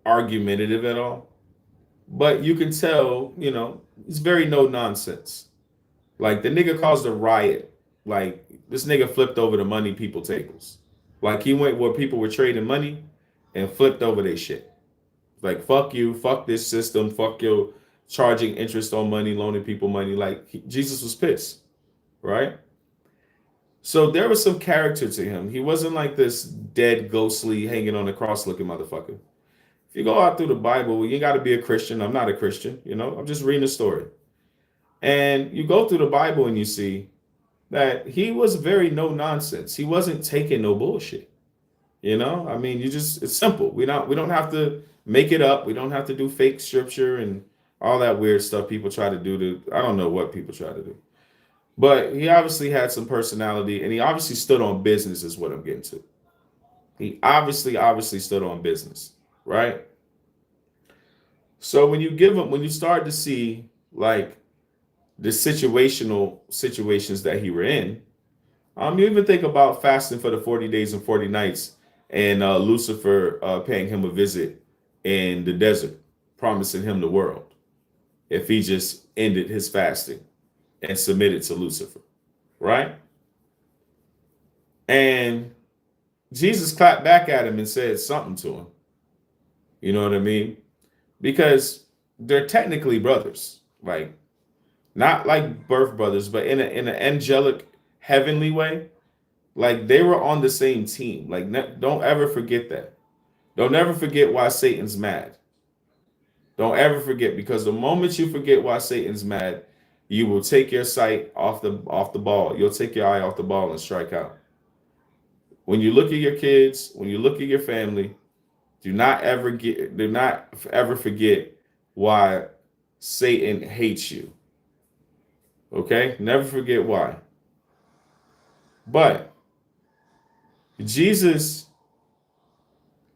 argumentative at all, but you can tell, he's very no nonsense. Like the nigga caused a riot. Like this nigga flipped over the money people tables. Like he went where people were trading money and flipped over their shit. Like fuck you, fuck this system, fuck you charging interest on money, loaning people money. Like Jesus was pissed, right? So there was some character to him. He wasn't like this dead, ghostly, hanging on the cross looking motherfucker. If you go out through the Bible, you got to be a Christian. I'm not a Christian, I'm just reading the story. And you go through the Bible and you see that he was very no nonsense. He wasn't taking no bullshit. It's simple. We don't have to make it up. We don't have to do fake scripture and all that weird stuff people try to do I don't know what people try to do. But he obviously had some personality, and he obviously stood on business is what I'm getting to. He obviously stood on business, right? So when you start to see like the situations that he were in, you even think about fasting for the 40 days and 40 nights and Lucifer paying him a visit in the desert, promising him the world if he just ended his fasting and submitted to Lucifer, right? And Jesus clapped back at him and said something to him. You know what I mean? Because they're technically brothers, like not like birth brothers, but in an angelic heavenly way, like they were on the same team. Like, don't ever forget that. Don't ever forget why Satan's mad. Don't ever forget, because the moment you forget why Satan's mad, you will take your sight off the ball. You'll take your eye off the ball and strike out. When you look at your kids, when you look at your family, do not ever forget why Satan hates you. Okay? Never forget why. But Jesus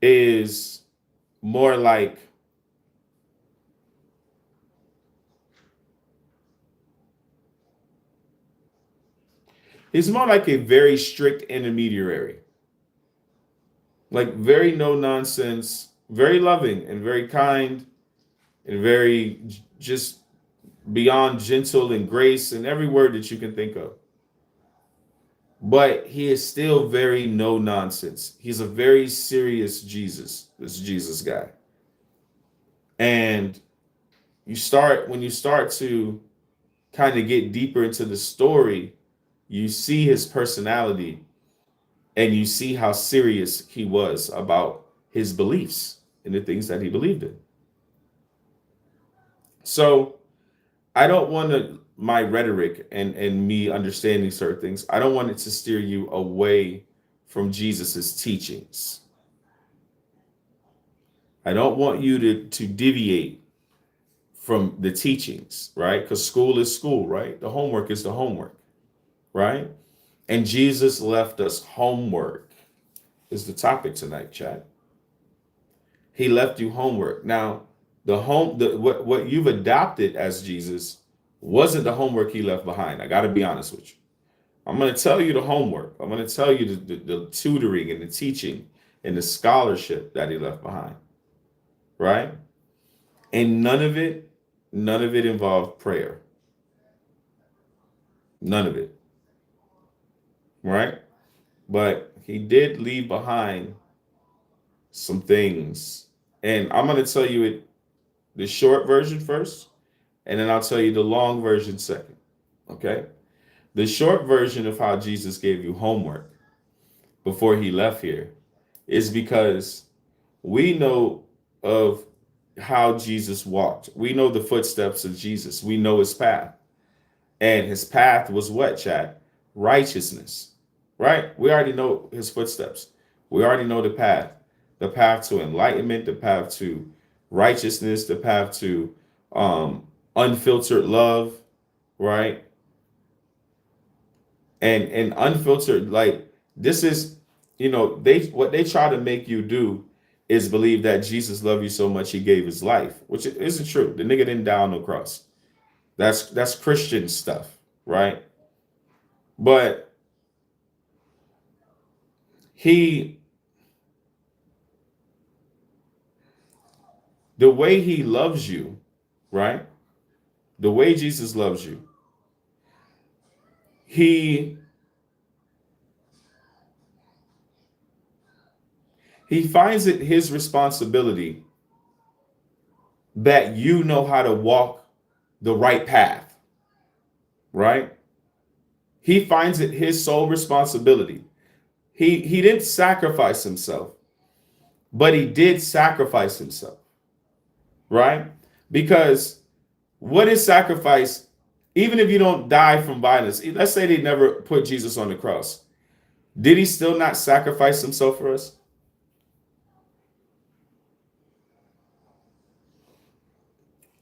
is more like he's more like a very strict intermediary. Like very no nonsense, very loving and very kind and very just beyond gentle and grace and every word that you can think of. But he is still very no nonsense. He's a very serious Jesus, this Jesus guy. And when you start to kind of get deeper into the story, you see his personality and you see how serious he was about his beliefs and the things that he believed in. So I don't want my rhetoric and me understanding certain things, I don't want it to steer you away from Jesus's teachings. I don't want you to deviate from the teachings, right? Because school is school, right? The homework is the homework, right? And Jesus left us homework is the topic tonight, chat. He left you homework. Now, what you've adopted as Jesus wasn't the homework he left behind. I got to be honest with you. I'm going to tell you the homework. I'm going to tell you the tutoring and the teaching and the scholarship that he left behind, right? And none of it involved prayer. None of it, right? But he did leave behind some things. And I'm going to tell you the short version first, and then I'll tell you the long version second, okay? The short version of how Jesus gave you homework before he left here is because we know of how Jesus walked. We know the footsteps of Jesus. We know his path. And his path was what, chat? Righteousness, right? We already know his footsteps. We already know the path to enlightenment, the path to righteousness, the path to unfiltered love, right? And unfiltered, like this is, what they try to make you do is believe that Jesus loved you so much he gave his life, which isn't true. The nigga didn't die on no cross. That's Christian stuff, right? But the way he loves you, right? The way Jesus loves you, he finds it his responsibility that you know how to walk the right path, right? He finds it his sole responsibility. He didn't sacrifice himself, but he did sacrifice himself, right? Because what is sacrifice? Even if you don't die from violence, let's say they never put Jesus on the cross, did he still not sacrifice himself for us?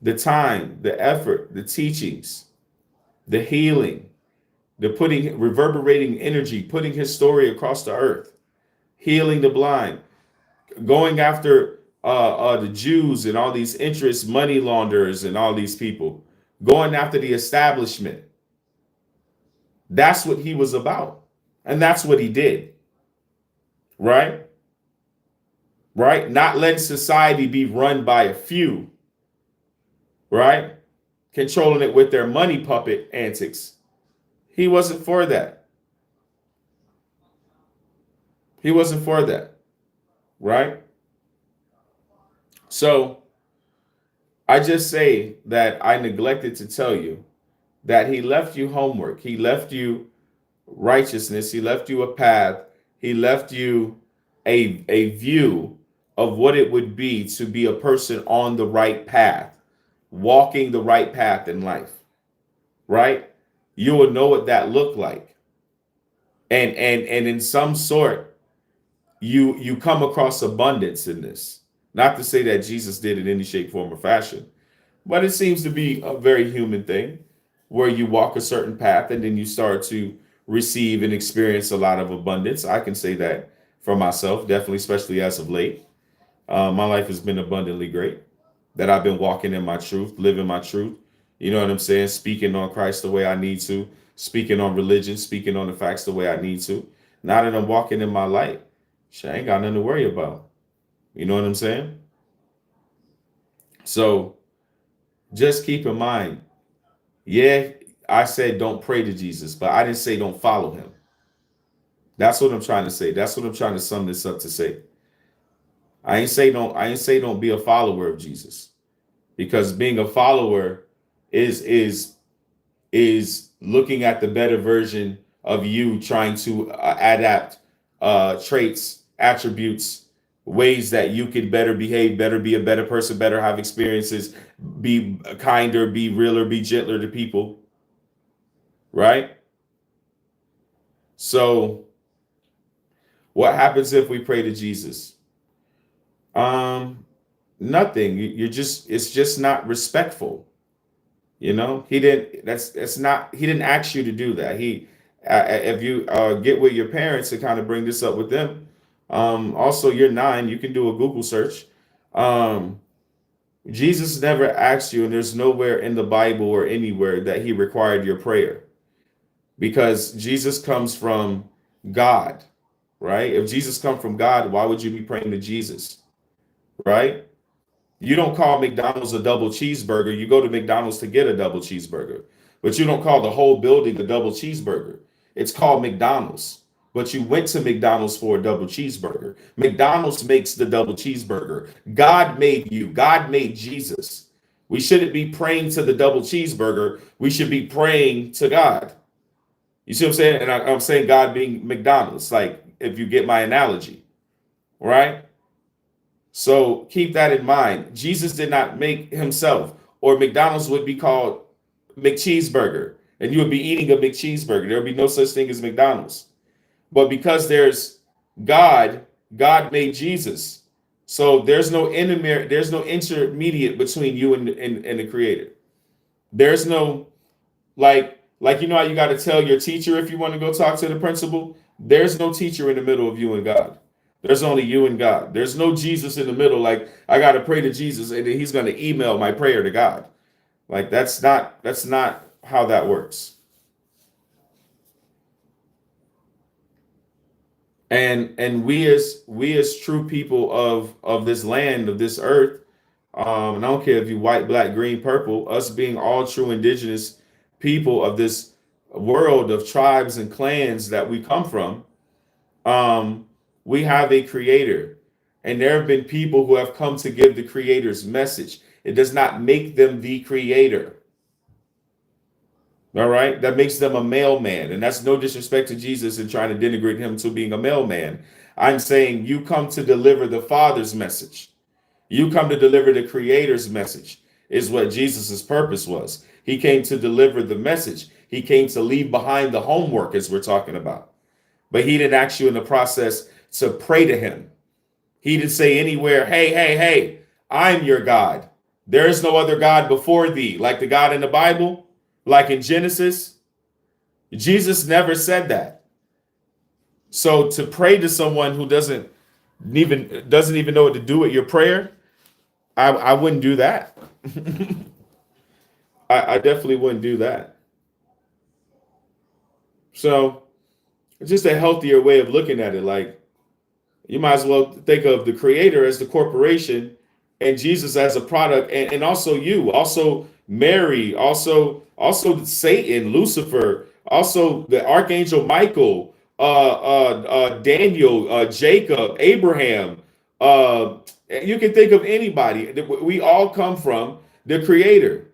The time, the effort, the teachings, the healing, the reverberating energy, putting his story across the earth, healing the blind, going after the Jews and all these interest money launderers and all these people, going after the establishment. That's what he was about. And that's what he did. Right? Right? Not letting society be run by a few. Right? Controlling it with their money puppet antics. He wasn't for that. He wasn't for that. Right? So I just say that I neglected to tell you that he left you homework. He left you righteousness. He left you a path. He left you a view of what it would be to be a person on the right path, walking the right path in life, right? You will know what that looked like. And in some sort, you come across abundance in this. Not to say that Jesus did in any shape, form, or fashion, but it seems to be a very human thing where you walk a certain path and then you start to receive and experience a lot of abundance. I can say that for myself, definitely, especially as of late. My life has been abundantly great, that I've been walking in my truth, living my truth. You know what I'm saying? Speaking on Christ the way I need to, speaking on religion, speaking on the facts the way I need to. Now that I'm walking in my light, shit, I ain't got nothing to worry about. You know what I'm saying? So just keep in mind, yeah, I said don't pray to Jesus, but I didn't say don't follow him. That's what I'm trying to say. That's what I'm trying to sum this up to say. I ain't say don't be a follower of Jesus, because being a follower is looking at the better version of you, trying to adapt traits, attributes, ways that you could better behave, better be a better person, better have experiences, be kinder, be realer, be gentler to people, right? So what happens if we pray to Jesus? Nothing. It's just not respectful. You know, he didn't ask you to do that. If you get with your parents and kind of bring this up with them, also you're 9, you can do a Google search. Jesus never asked you, and there's nowhere in the Bible or anywhere that he required your prayer, because Jesus comes from God, right? If Jesus comes from God, why would you be praying to Jesus, right? You don't call McDonald's a double cheeseburger. You go to McDonald's to get a double cheeseburger, but you don't call the whole building a double cheeseburger. It's called McDonald's, but you went to McDonald's for a double cheeseburger. McDonald's makes the double cheeseburger. God made you. God made Jesus. We shouldn't be praying to the double cheeseburger. We should be praying to God. You see what I'm saying? And I'm saying God being McDonald's, like, if you get my analogy, right? So keep that in mind. Jesus did not make himself, or McDonald's would be called McCheeseburger, and you would be eating a McCheeseburger. There would be no such thing as McDonald's. But because there's God, God made Jesus. So there's no intermediate between you and the Creator. There's no like you know how you got to tell your teacher if you want to go talk to the principal. There's no teacher in the middle of you and God. There's only you and God. There's no Jesus in the middle. Like, I got to pray to Jesus and then he's going to email my prayer to God. Like, that's not how that works. And we as true people of this land, of this earth, and I don't care if you white, black, green, purple, us being all true indigenous people of this world of tribes and clans that we come from, we have a creator, and there have been people who have come to give the creator's message. It does not make them the creator. All right, that makes them a mailman, and that's no disrespect to Jesus and trying to denigrate him to being a mailman. I'm saying you come to deliver the Father's message. You come to deliver the creator's message, is what Jesus's purpose was. He came to deliver the message. He came to leave behind the homework, as we're talking about. But he didn't ask you in the process to pray to him. He didn't say anywhere, hey, I'm your God. There is no other God before thee, like the God in the Bible, like in Genesis. Jesus never said that. So to pray to someone who doesn't even know what to do with your prayer, I wouldn't do that. I definitely wouldn't do that. So it's just a healthier way of looking at it. Like, you might as well think of the creator as the corporation and Jesus as a product, and also you, also Mary, also Satan, Lucifer, also the Archangel Michael, Daniel, Jacob, Abraham. You can think of anybody. We all come from the creator.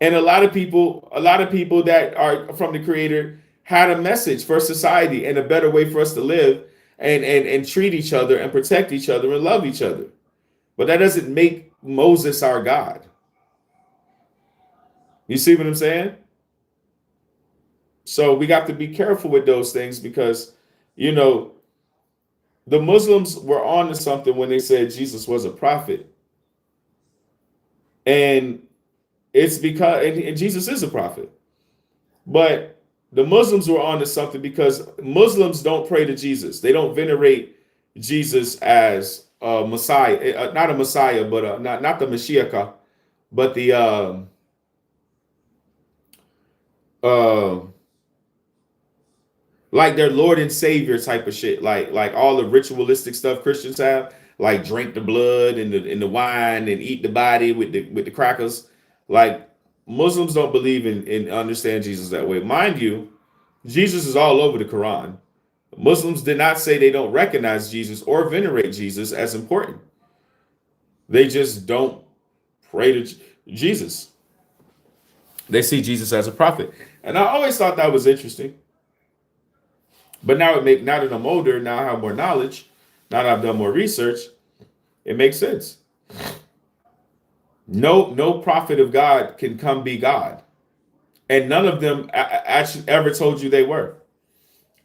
And a lot of people that are from the creator had a message for society and a better way for us to live and treat each other and protect each other and love each other. But that doesn't make Moses our God. You see what I'm saying? So we got to be careful with those things because, you know, the Muslims were on to something when they said Jesus was a prophet. And it's because, and Jesus is a prophet. But the Muslims were on to something because Muslims don't pray to Jesus. They don't venerate Jesus as a Messiah, not a Messiah, but not the Mashiach, but the like their Lord and Savior type of shit, like all the ritualistic stuff Christians have, like drink the blood and the wine and eat the body with the crackers. Like Muslims don't believe in understand Jesus that way. Mind you, Jesus is all over the Quran. Muslims did not say they don't recognize Jesus or venerate Jesus as important. They just don't pray to Jesus. They see Jesus as a prophet. And I always thought that was interesting. But now now that I'm older, now I have more knowledge, now that I've done more research, it makes sense. No prophet of God can come be God. And none of them actually ever told you they were.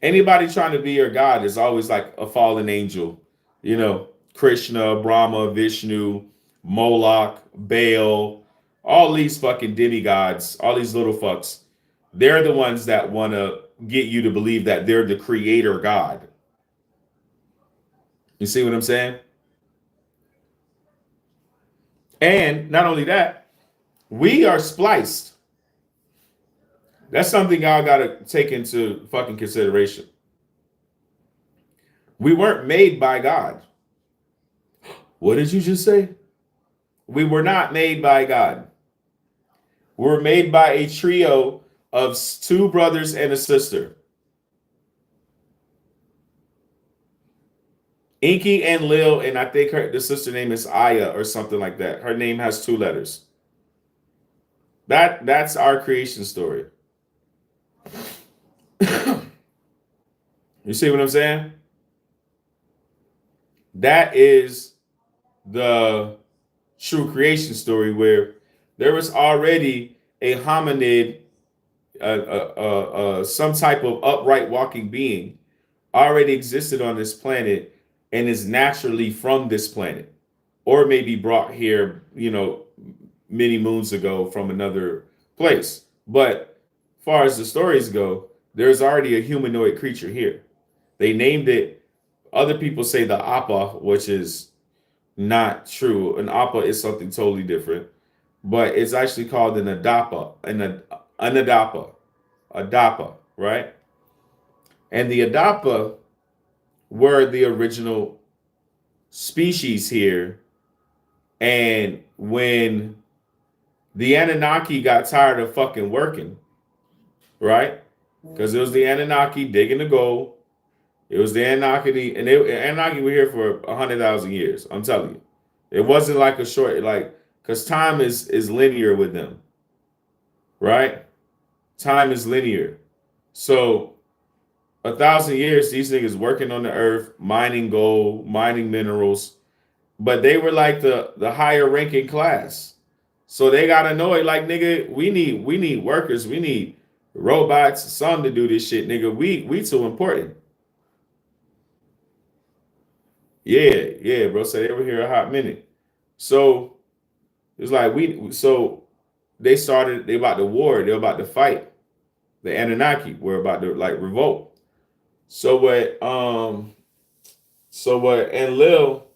Anybody trying to be your God is always like a fallen angel. You know, Krishna, Brahma, Vishnu, Moloch, Baal, all these fucking demigods, all these little fucks. They're the ones that want to get you to believe that they're the creator God. You see what I'm saying? And not only that, we are spliced. That's something y'all got to take into fucking consideration. We weren't made by God. What did you just say? We were not made by God. We were made by a trio of two brothers and a sister. Inky and Lil, and I think the sister name is Aya or something like that. Her name has 2 letters. That's our creation story. You see what I'm saying? That is the true creation story where there was already a hominid, some type of upright walking being already existed on this planet and is naturally from this planet, or maybe brought here, you know, many moons ago from another place. But as far as the stories go, there's already a humanoid creature here. They named it, other people say the Appa, which is not true. An Appa is something totally different, but it's actually called an Adapa, an Adapa, right? And the Adapa were the original species here. And when the Anunnaki got tired of fucking working, right? Because it was the Anunnaki digging the gold. It was the Anunnaki, and Anunnaki were here for 100,000 years. I'm telling you, it wasn't like a short, like, because time is linear with them, right? Time is linear. So 1,000 years, these niggas working on the earth, mining gold, mining minerals, but they were like the higher ranking class. So they got annoyed, like, nigga, we need workers, we need robots, some to do this shit, nigga. We too important. Yeah, bro. So they were here a hot minute. So it's like they about to war, they're about to fight. The Anunnaki were about to like revolt. So what Enlil,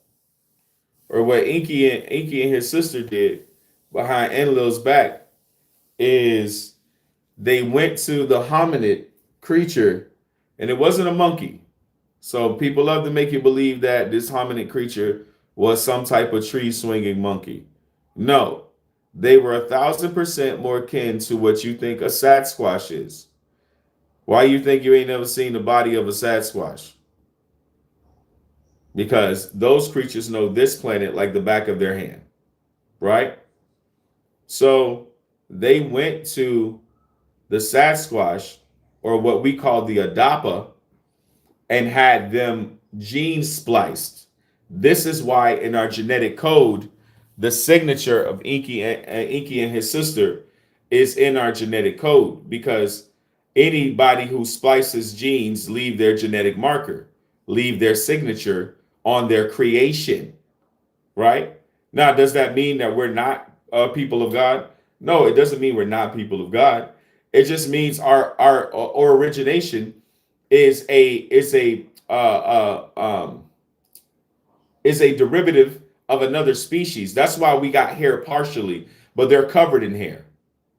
or what Inky and his sister did behind Enlil's back is they went to the hominid creature, and it wasn't a monkey. So people love to make you believe that this hominid creature was some type of tree swinging monkey. No, they were 1,000% more kin to what you think a Sasquatch is. Why you think you ain't never seen the body of a Sasquatch? Because those creatures know this planet like the back of their hand, right? So they went to the Sasquatch or what we call the adapa and had them genes spliced. This is why in our genetic code, the signature of Inky and his sister is in our genetic code, because anybody who splices genes leave their genetic marker, leave their signature on their creation, right? Now, does that mean that we're not people of God? No, it doesn't mean we're not people of God. It just means our origination is a derivative of another species. That's why we got hair partially, but they're covered in hair,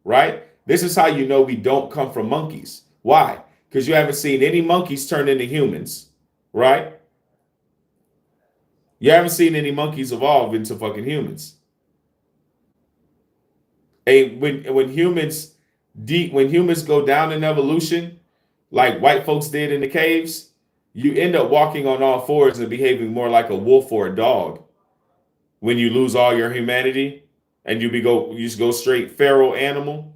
right? This is how you know we don't come from monkeys. Why? Because you haven't seen any monkeys turn into humans, right? You haven't seen any monkeys evolve into fucking humans. And when humans go down in evolution, like white folks did in the caves, you end up walking on all fours and behaving more like a wolf or a dog. When you lose all your humanity and you just go straight feral animal,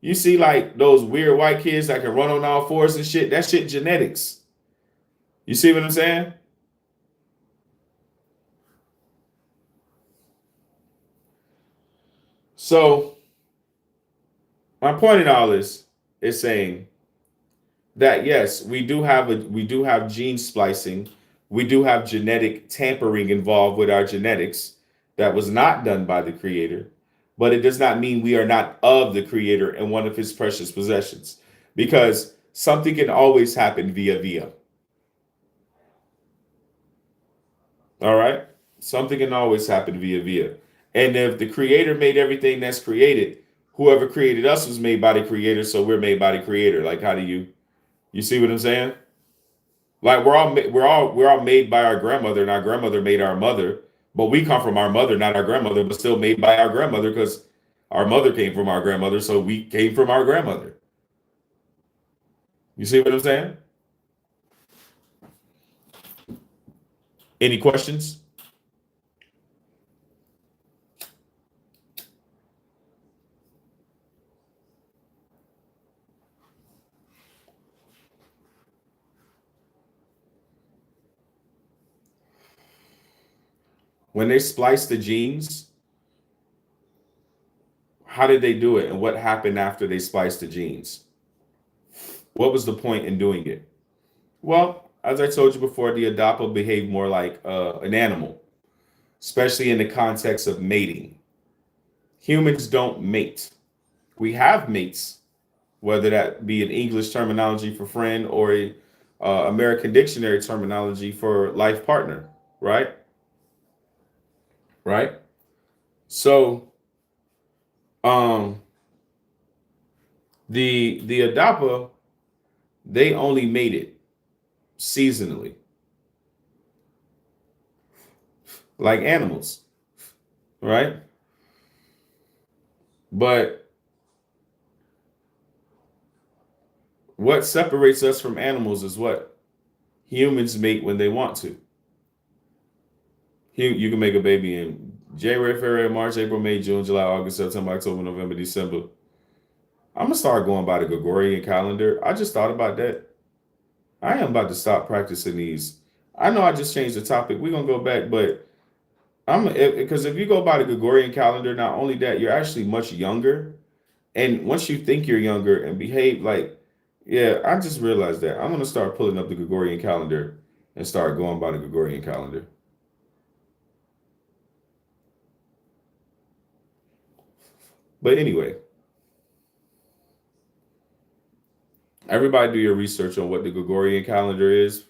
you see like those weird white kids that can run on all fours and shit. That shit genetics. You see what I'm saying? So my point in all this is saying that yes, we do have gene splicing, we do have genetic tampering involved with our genetics that was not done by the creator, but it does not mean we are not of the creator and one of his precious possessions, because something can always happen via. All right? Something can always happen via. And if the creator made everything that's created, whoever created us was made by the creator, so we're made by the creator. Like, how do you see what I'm saying? Like we're all made by our grandmother, and our grandmother made our mother, but we come from our mother, not our grandmother, but still made by our grandmother, because our mother came from our grandmother, so we came from our grandmother. You see what I'm saying? Any questions? When they spliced the genes, how did they do it, and what happened after they spliced the genes? What was the point in doing it? Well, as I told you before, the adapa behaved more like an animal, especially in the context of mating. Humans don't mate. We have mates, whether that be an English terminology for friend or a American dictionary terminology for life partner, right? Right? So, the adapa, they only made it seasonally, like animals, right? But what separates us from animals is what humans mate when they want to. You can make a baby in January, February, March, April, May, June, July, August, September, October, November, December. I'm gonna start going by the Gregorian calendar. I just thought about that. I am about to stop practicing these. I know I just changed the topic. We're gonna go back, but because if you go by the Gregorian calendar, not only that, you're actually much younger. And once you think you're younger and behave like, yeah, I just realized that. I'm gonna start pulling up the Gregorian calendar and start going by the Gregorian calendar. But anyway, everybody do your research on what the Gregorian calendar is.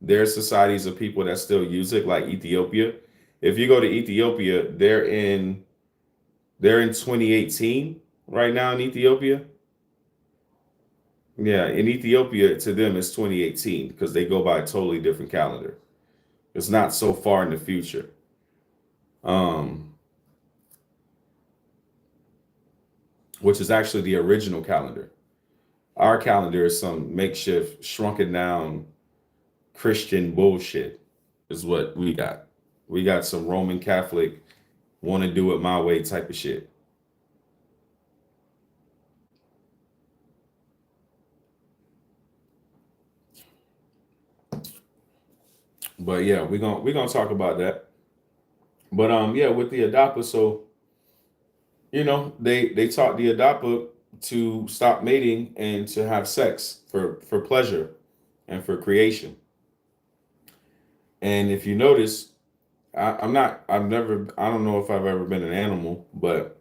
There are societies of people that still use it, like Ethiopia. If you go to Ethiopia, they're in 2018 right now in Ethiopia. Yeah, in Ethiopia, to them, it's 2018 because they go by a totally different calendar. It's not so far in the future. Which is actually the original calendar. Our calendar is some makeshift, shrunken down Christian bullshit, is what we got. We got some Roman Catholic, want to do it my way type of shit. But yeah, we're gonna talk about that. But yeah, with the adopter, so they taught the adopter to stop mating and to have sex for pleasure and for creation. And if you notice, I don't know if I've ever been an animal, but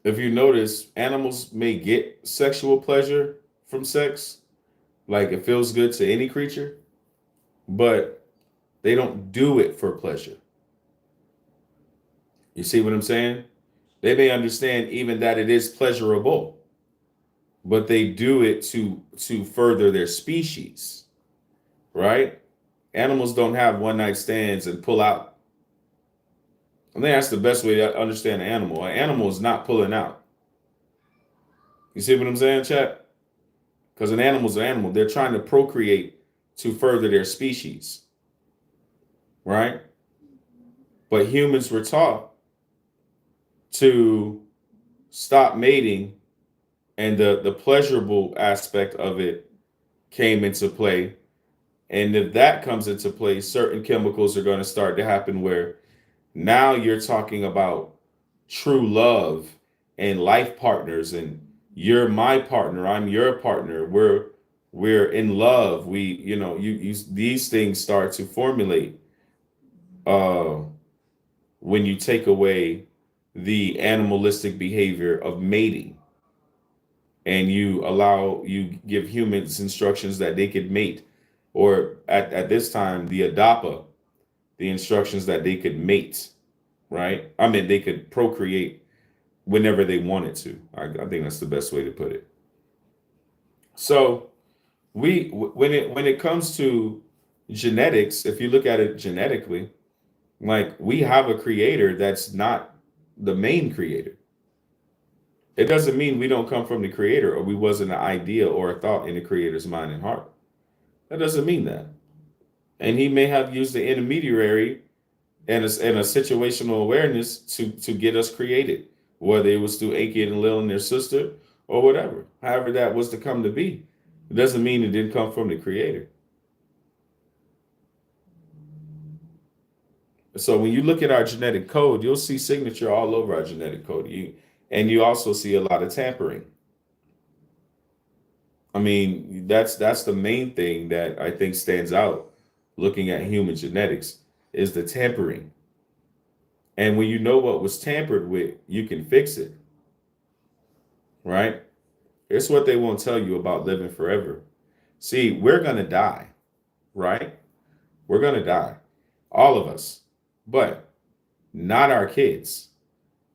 if you notice, animals may get sexual pleasure from sex, like it feels good to any creature, but they don't do it for pleasure. You see what I'm saying? They may understand even that it is pleasurable, but they do it to further their species, right? Animals don't have one night stands and pull out. I think that's the best way to understand an animal. An animal is not pulling out. You see what I'm saying, chat? Because an animal's an animal. They're trying to procreate to further their species, right? But humans were taught to stop mating, and the pleasurable aspect of it came into play. And if that comes into play, certain chemicals are going to start to happen where now you're talking about true love and life partners, and you're my partner, I'm your partner. We're in love. We, these things start to formulate uh when you take away the animalistic behavior of mating, and you give humans instructions that they could mate, or at this time the adapa, the instructions that they could mate, right? I mean, they could procreate whenever they wanted to. I think that's the best way to put it. So when it comes to genetics, if you look at it genetically, like we have a creator that's not the main creator. It doesn't mean we don't come from the creator, or we wasn't an idea or a thought in the creator's mind and heart. That doesn't mean that. And he may have used the intermediary and a situational awareness to get us created, whether it was through Aki and Lil and their sister or whatever. However that was to come to be. It doesn't mean it didn't come from the creator. So when you look at our genetic code, you'll see signature all over our genetic code. You also see a lot of tampering. I mean, that's the main thing that I think stands out looking at human genetics is the tampering. And when you know what was tampered with, you can fix it. Right? It's what they won't tell you about living forever. See, we're going to die, right? We're going to die. All of us. But not our kids.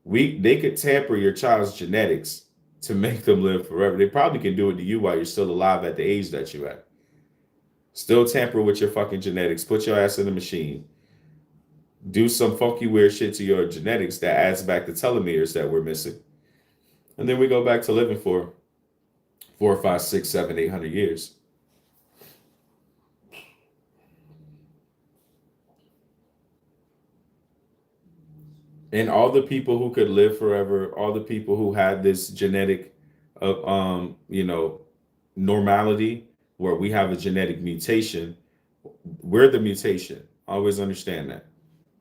They could tamper your child's genetics to make them live forever. They probably can do it to you while you're still alive at the age that you're at. Still tamper with your fucking genetics. Put your ass in the machine. Do some funky weird shit to your genetics that adds back the telomeres that we're missing. And then we go back to living for 4, 5, 6, 7, 800 years. And all the people who could live forever, all the people who had this genetic normality, where we have a genetic mutation, we're the mutation. Always understand that.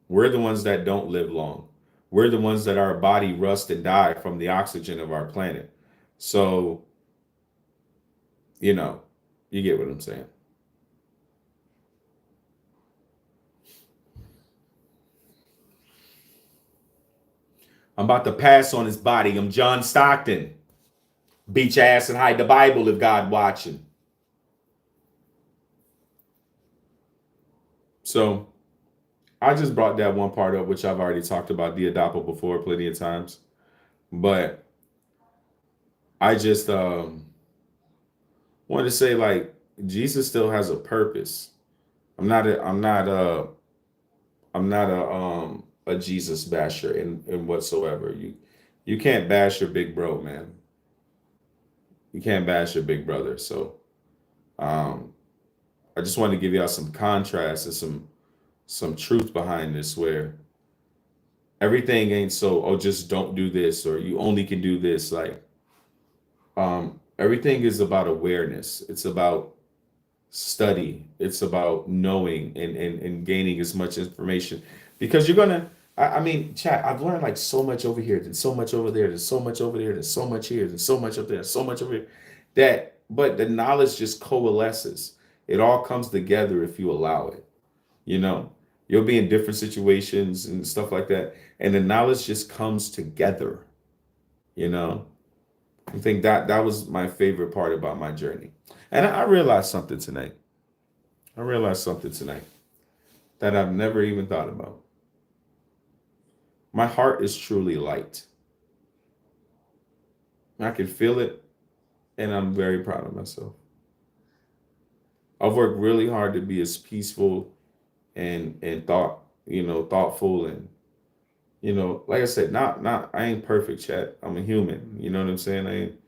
We're the ones that don't live long. We're the ones that our body rust and die from the oxygen of our planet. So, you get what I'm saying. I'm about to pass on his body. I'm John Stockton. Beat your ass and hide the Bible if God watching. So I just brought that one part up, which I've already talked about the adopter before plenty of times. But I just wanted to say, like, Jesus still has a purpose. I'm not a Jesus basher in whatsoever. You can't bash your big bro, man. You can't bash your big brother. So I just wanted to give y'all some contrast and some truth behind this, where everything ain't so, just don't do this, or you only can do this. Like everything is about awareness. It's about study. It's about knowing and gaining as much information, because you're gonna. I mean, chat. I've learned like so much over here, then so much over there, there's so much over there, there's so much here, there's so much up there, so much over here. But the knowledge just coalesces. It all comes together if you allow it. You know, you'll be in different situations and stuff like that, and the knowledge just comes together. You know, I think that was my favorite part about my journey. And I realized something tonight. I realized something tonight that I've never even thought about. My heart is truly light. I can feel it, and I'm very proud of myself. I've worked really hard to be as peaceful and thoughtful, and like I said, not I ain't perfect, chat. I'm a human. You know what I'm saying?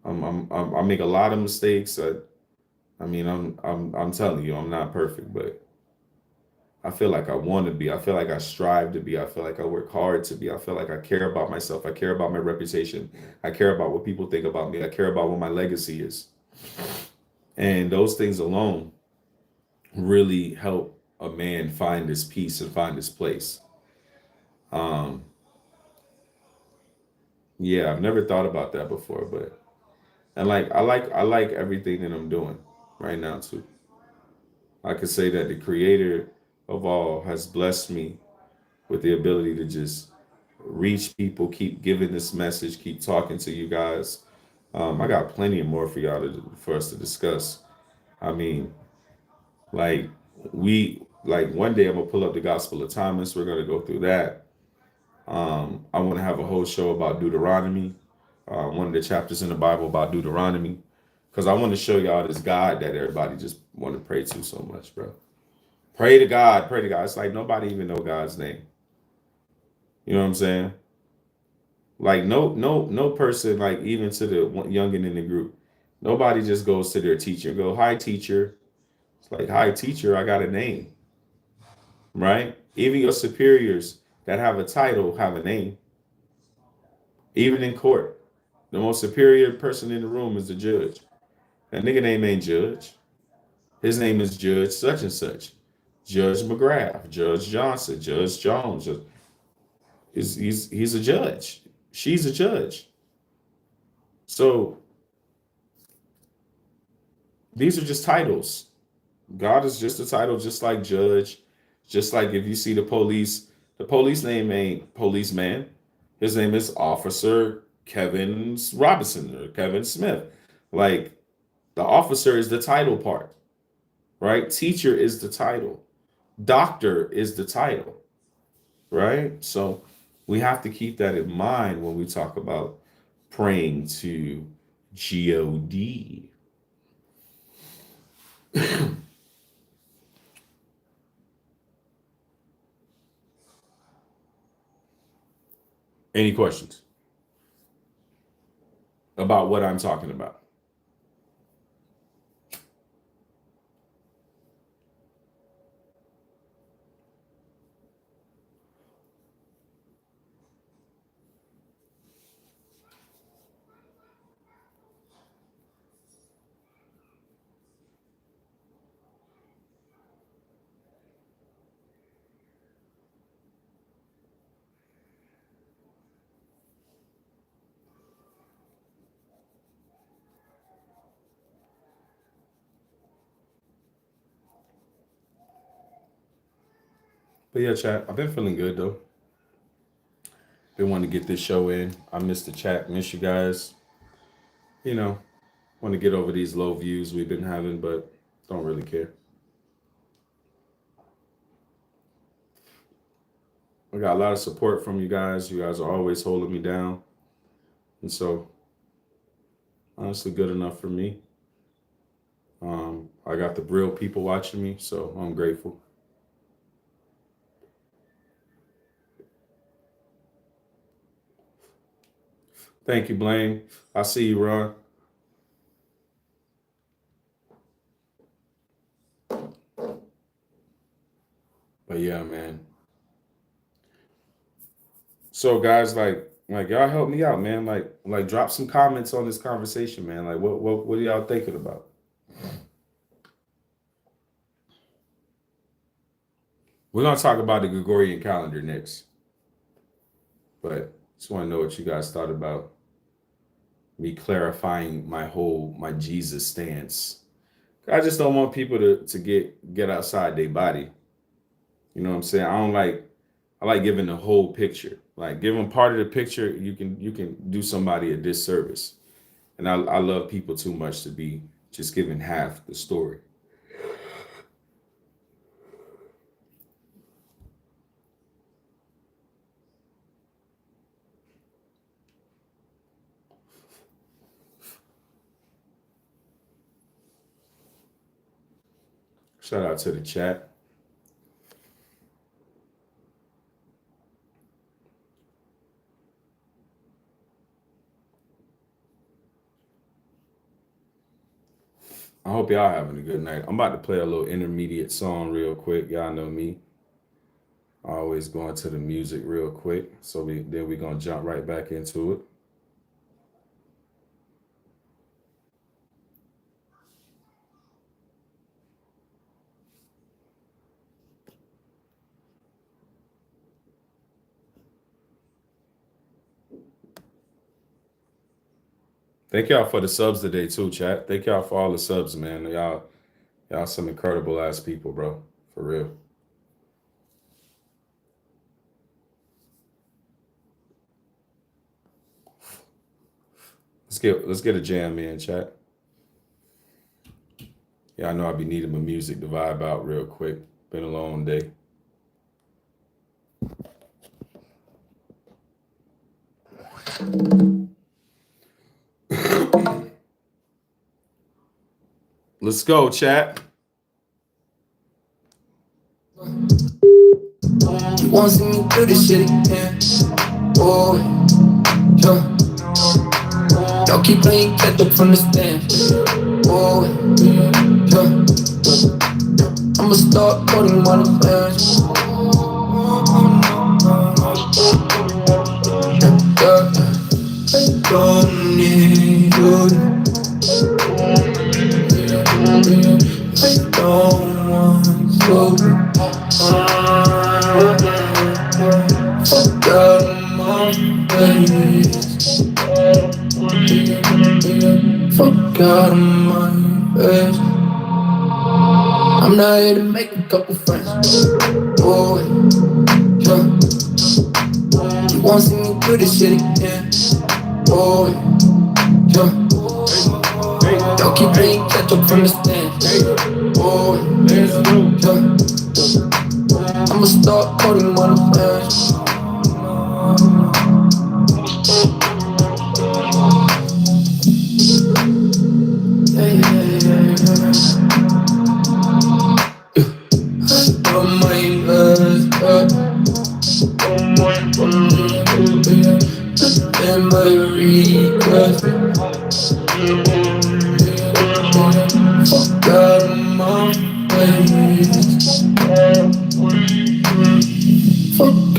I make a lot of mistakes. I'm telling you, I'm not perfect, but I feel like I want to be. I feel like I strive to be. I feel like I work hard to be. I feel like I care about myself. I care about my reputation. I care about what people think about me. I care about what my legacy is. And those things alone really help a man find his peace and find his place. Yeah, I've never thought about that before, but I like everything that I'm doing right now too. I could say that the creator of all has blessed me with the ability to just reach people, keep giving this message, keep talking to you guys. I got plenty of more for for us to discuss. I mean, like one day I'm gonna pull up the Gospel of Thomas. We're gonna go through that. I want to have a whole show about Deuteronomy, one of the chapters in the Bible about Deuteronomy, because I want to show y'all this God that everybody just want to pray to so much, bro. Pray to God, pray to God. It's like nobody even know God's name. You know what I'm saying? Like no person, like even to the youngin in the group, nobody just goes to their teacher and go, "Hi, teacher." It's like, "Hi, teacher, I got a name." Right? Even your superiors that have a title have a name. Even in court, the most superior person in the room is the judge. That nigga name ain't Judge. His name is Judge such and such. Judge McGrath, Judge Johnson, Judge Jones. He's a judge. She's a judge. So these are just titles. God is just a title, just like judge. Just like if you see the police name ain't policeman. His name is Officer Kevin Robinson or Kevin Smith. Like, the officer is the title part, right? Teacher is the title. Doctor is the title, right? So we have to keep that in mind when we talk about praying to God. Any questions about what I'm talking about? But yeah, chat, I've been feeling good though. Been wanting to get this show in. I missed the chat, miss you guys. Want to get over these low views we've been having, but don't really care. I got a lot of support from you guys. You guys are always holding me down. And so, honestly, good enough for me. I got the real people watching me, so I'm grateful. Thank you, Blaine. I see you, Ron. But yeah, man. So guys, like y'all help me out, man. Like drop some comments on this conversation, man. Like what are y'all thinking about? We're gonna talk about the Gregorian calendar next, but just want to know what you guys thought about me clarifying my Jesus stance. I just don't want people to get outside their body. You know what I'm saying? I like giving the whole picture. Like giving part of the picture, you can do somebody a disservice. And I love people too much to be just giving half the story. Shout out to the chat. I hope y'all having a good night. I'm about to play a little intermediate song real quick. Y'all know me. Always going to the music real quick. So we're gonna jump right back into it. Thank y'all for the subs today too, chat. Thank y'all for all the subs, man. Y'all some incredible ass people, bro. For real. Let's get a jam in, chat. Yeah, I know I'll be needing my music to vibe out real quick. Been a long day. Let's go, chat. You wanna see me do this shit again? Oh, yeah. Y'all keep playing catch up from the stand. Oh, yeah. I'ma start quoting one of fans. I don't need you. I don't want you. Fuck out my face. Fuck out my face. I'm not here to make a couple friends. Oh, yeah. You wanna see me do this shit again? Oh, yeah. Y'all keep playing catch up from the stand. Oh, yeah. I'ma start quoting one of fans.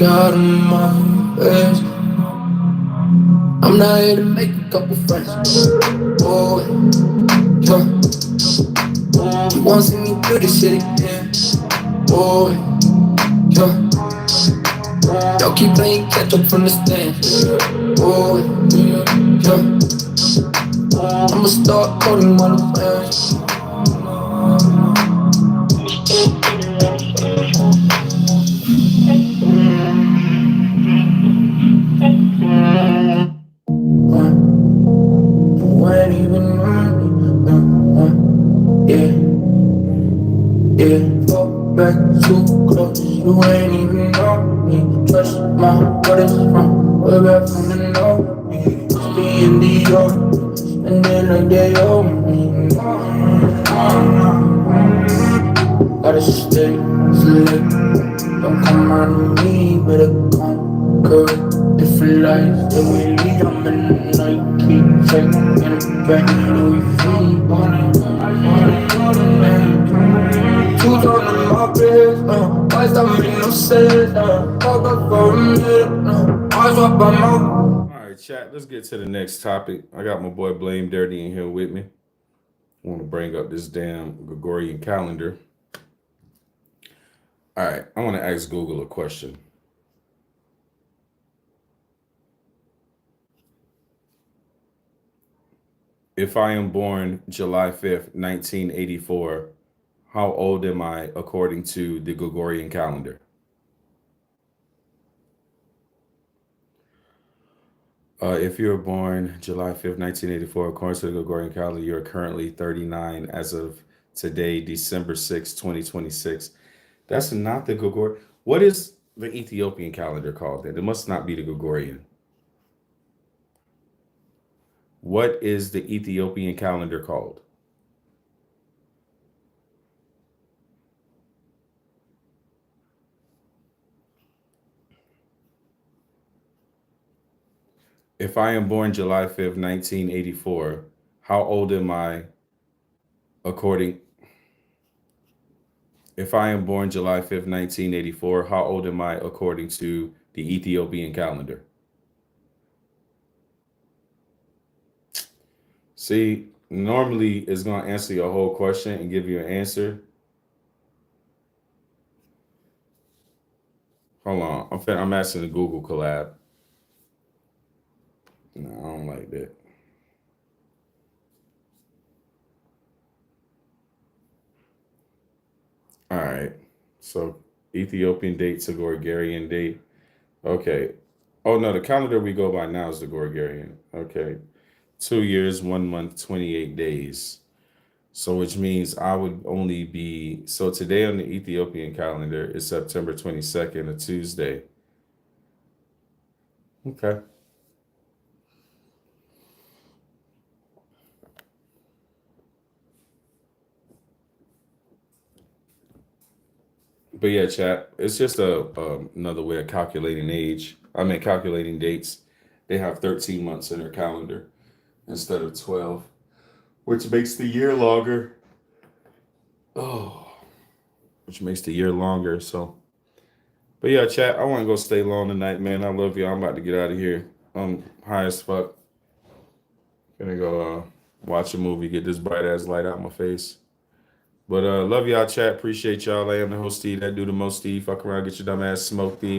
Out of my face. I'm not here to make a couple friends. Oh, yeah. You wanna see me do this shit again? Oh, yeah. Y'all keep playing catch up from the stand. Oh, yeah. I'ma start quoting one of fans. Back too close, you ain't even know me. Trust my brothers from way back from the north. Just be in the yard, and then like they owe me. Gotta stay select, don't come around me, better conquer different lives that we lead. I'm in the night, keep taking it back, and we feed on it. Tools on my bed, why stop making no sense? Fuck up for a minute, I swap by my. All right, chat. Let's get to the next topic. I got my boy Blame Dirty in here with me. I want to bring up this damn Gregorian calendar. All right, I want to ask Google a question. If I am born July 5th, 1984, how old am I according to the Gregorian calendar? If you were born July 5th, 1984, according to the Gregorian calendar, you are currently 39 as of today, December 6th, 2026. That's not the Gregorian. What is the Ethiopian calendar called then? It must not be the Gregorian. What is the Ethiopian calendar called? If I am born July 5th, 1984, how old am I according? If I am born July 5th, 1984, how old am I according to the Ethiopian calendar? See, normally it's going to answer your whole question and give you an answer. Hold on. I'm asking the Google collab. No, I don't like that. All right. So Ethiopian date to Gregorian date. Okay. Oh no, the calendar we go by now is the Gregorian. Okay. 2 years, 1 month, 28 days. So which means I would only be, so today on the Ethiopian calendar is September 22nd, a Tuesday. Okay. But yeah, chat, it's just another way of calculating age. I mean, calculating dates. They have 13 months in their calendar instead of 12, which makes the year longer. Oh, which makes the year longer. So, but yeah, chat, I want to go stay long tonight, man. I love you. I'm about to get out of here. I'm high as fuck. Gonna go watch a movie, get this bright ass light out my face. But love y'all, chat. Appreciate y'all. I am the host, Steve. That do the most, Steve. Fuck around, get your dumb ass smoked, Steve.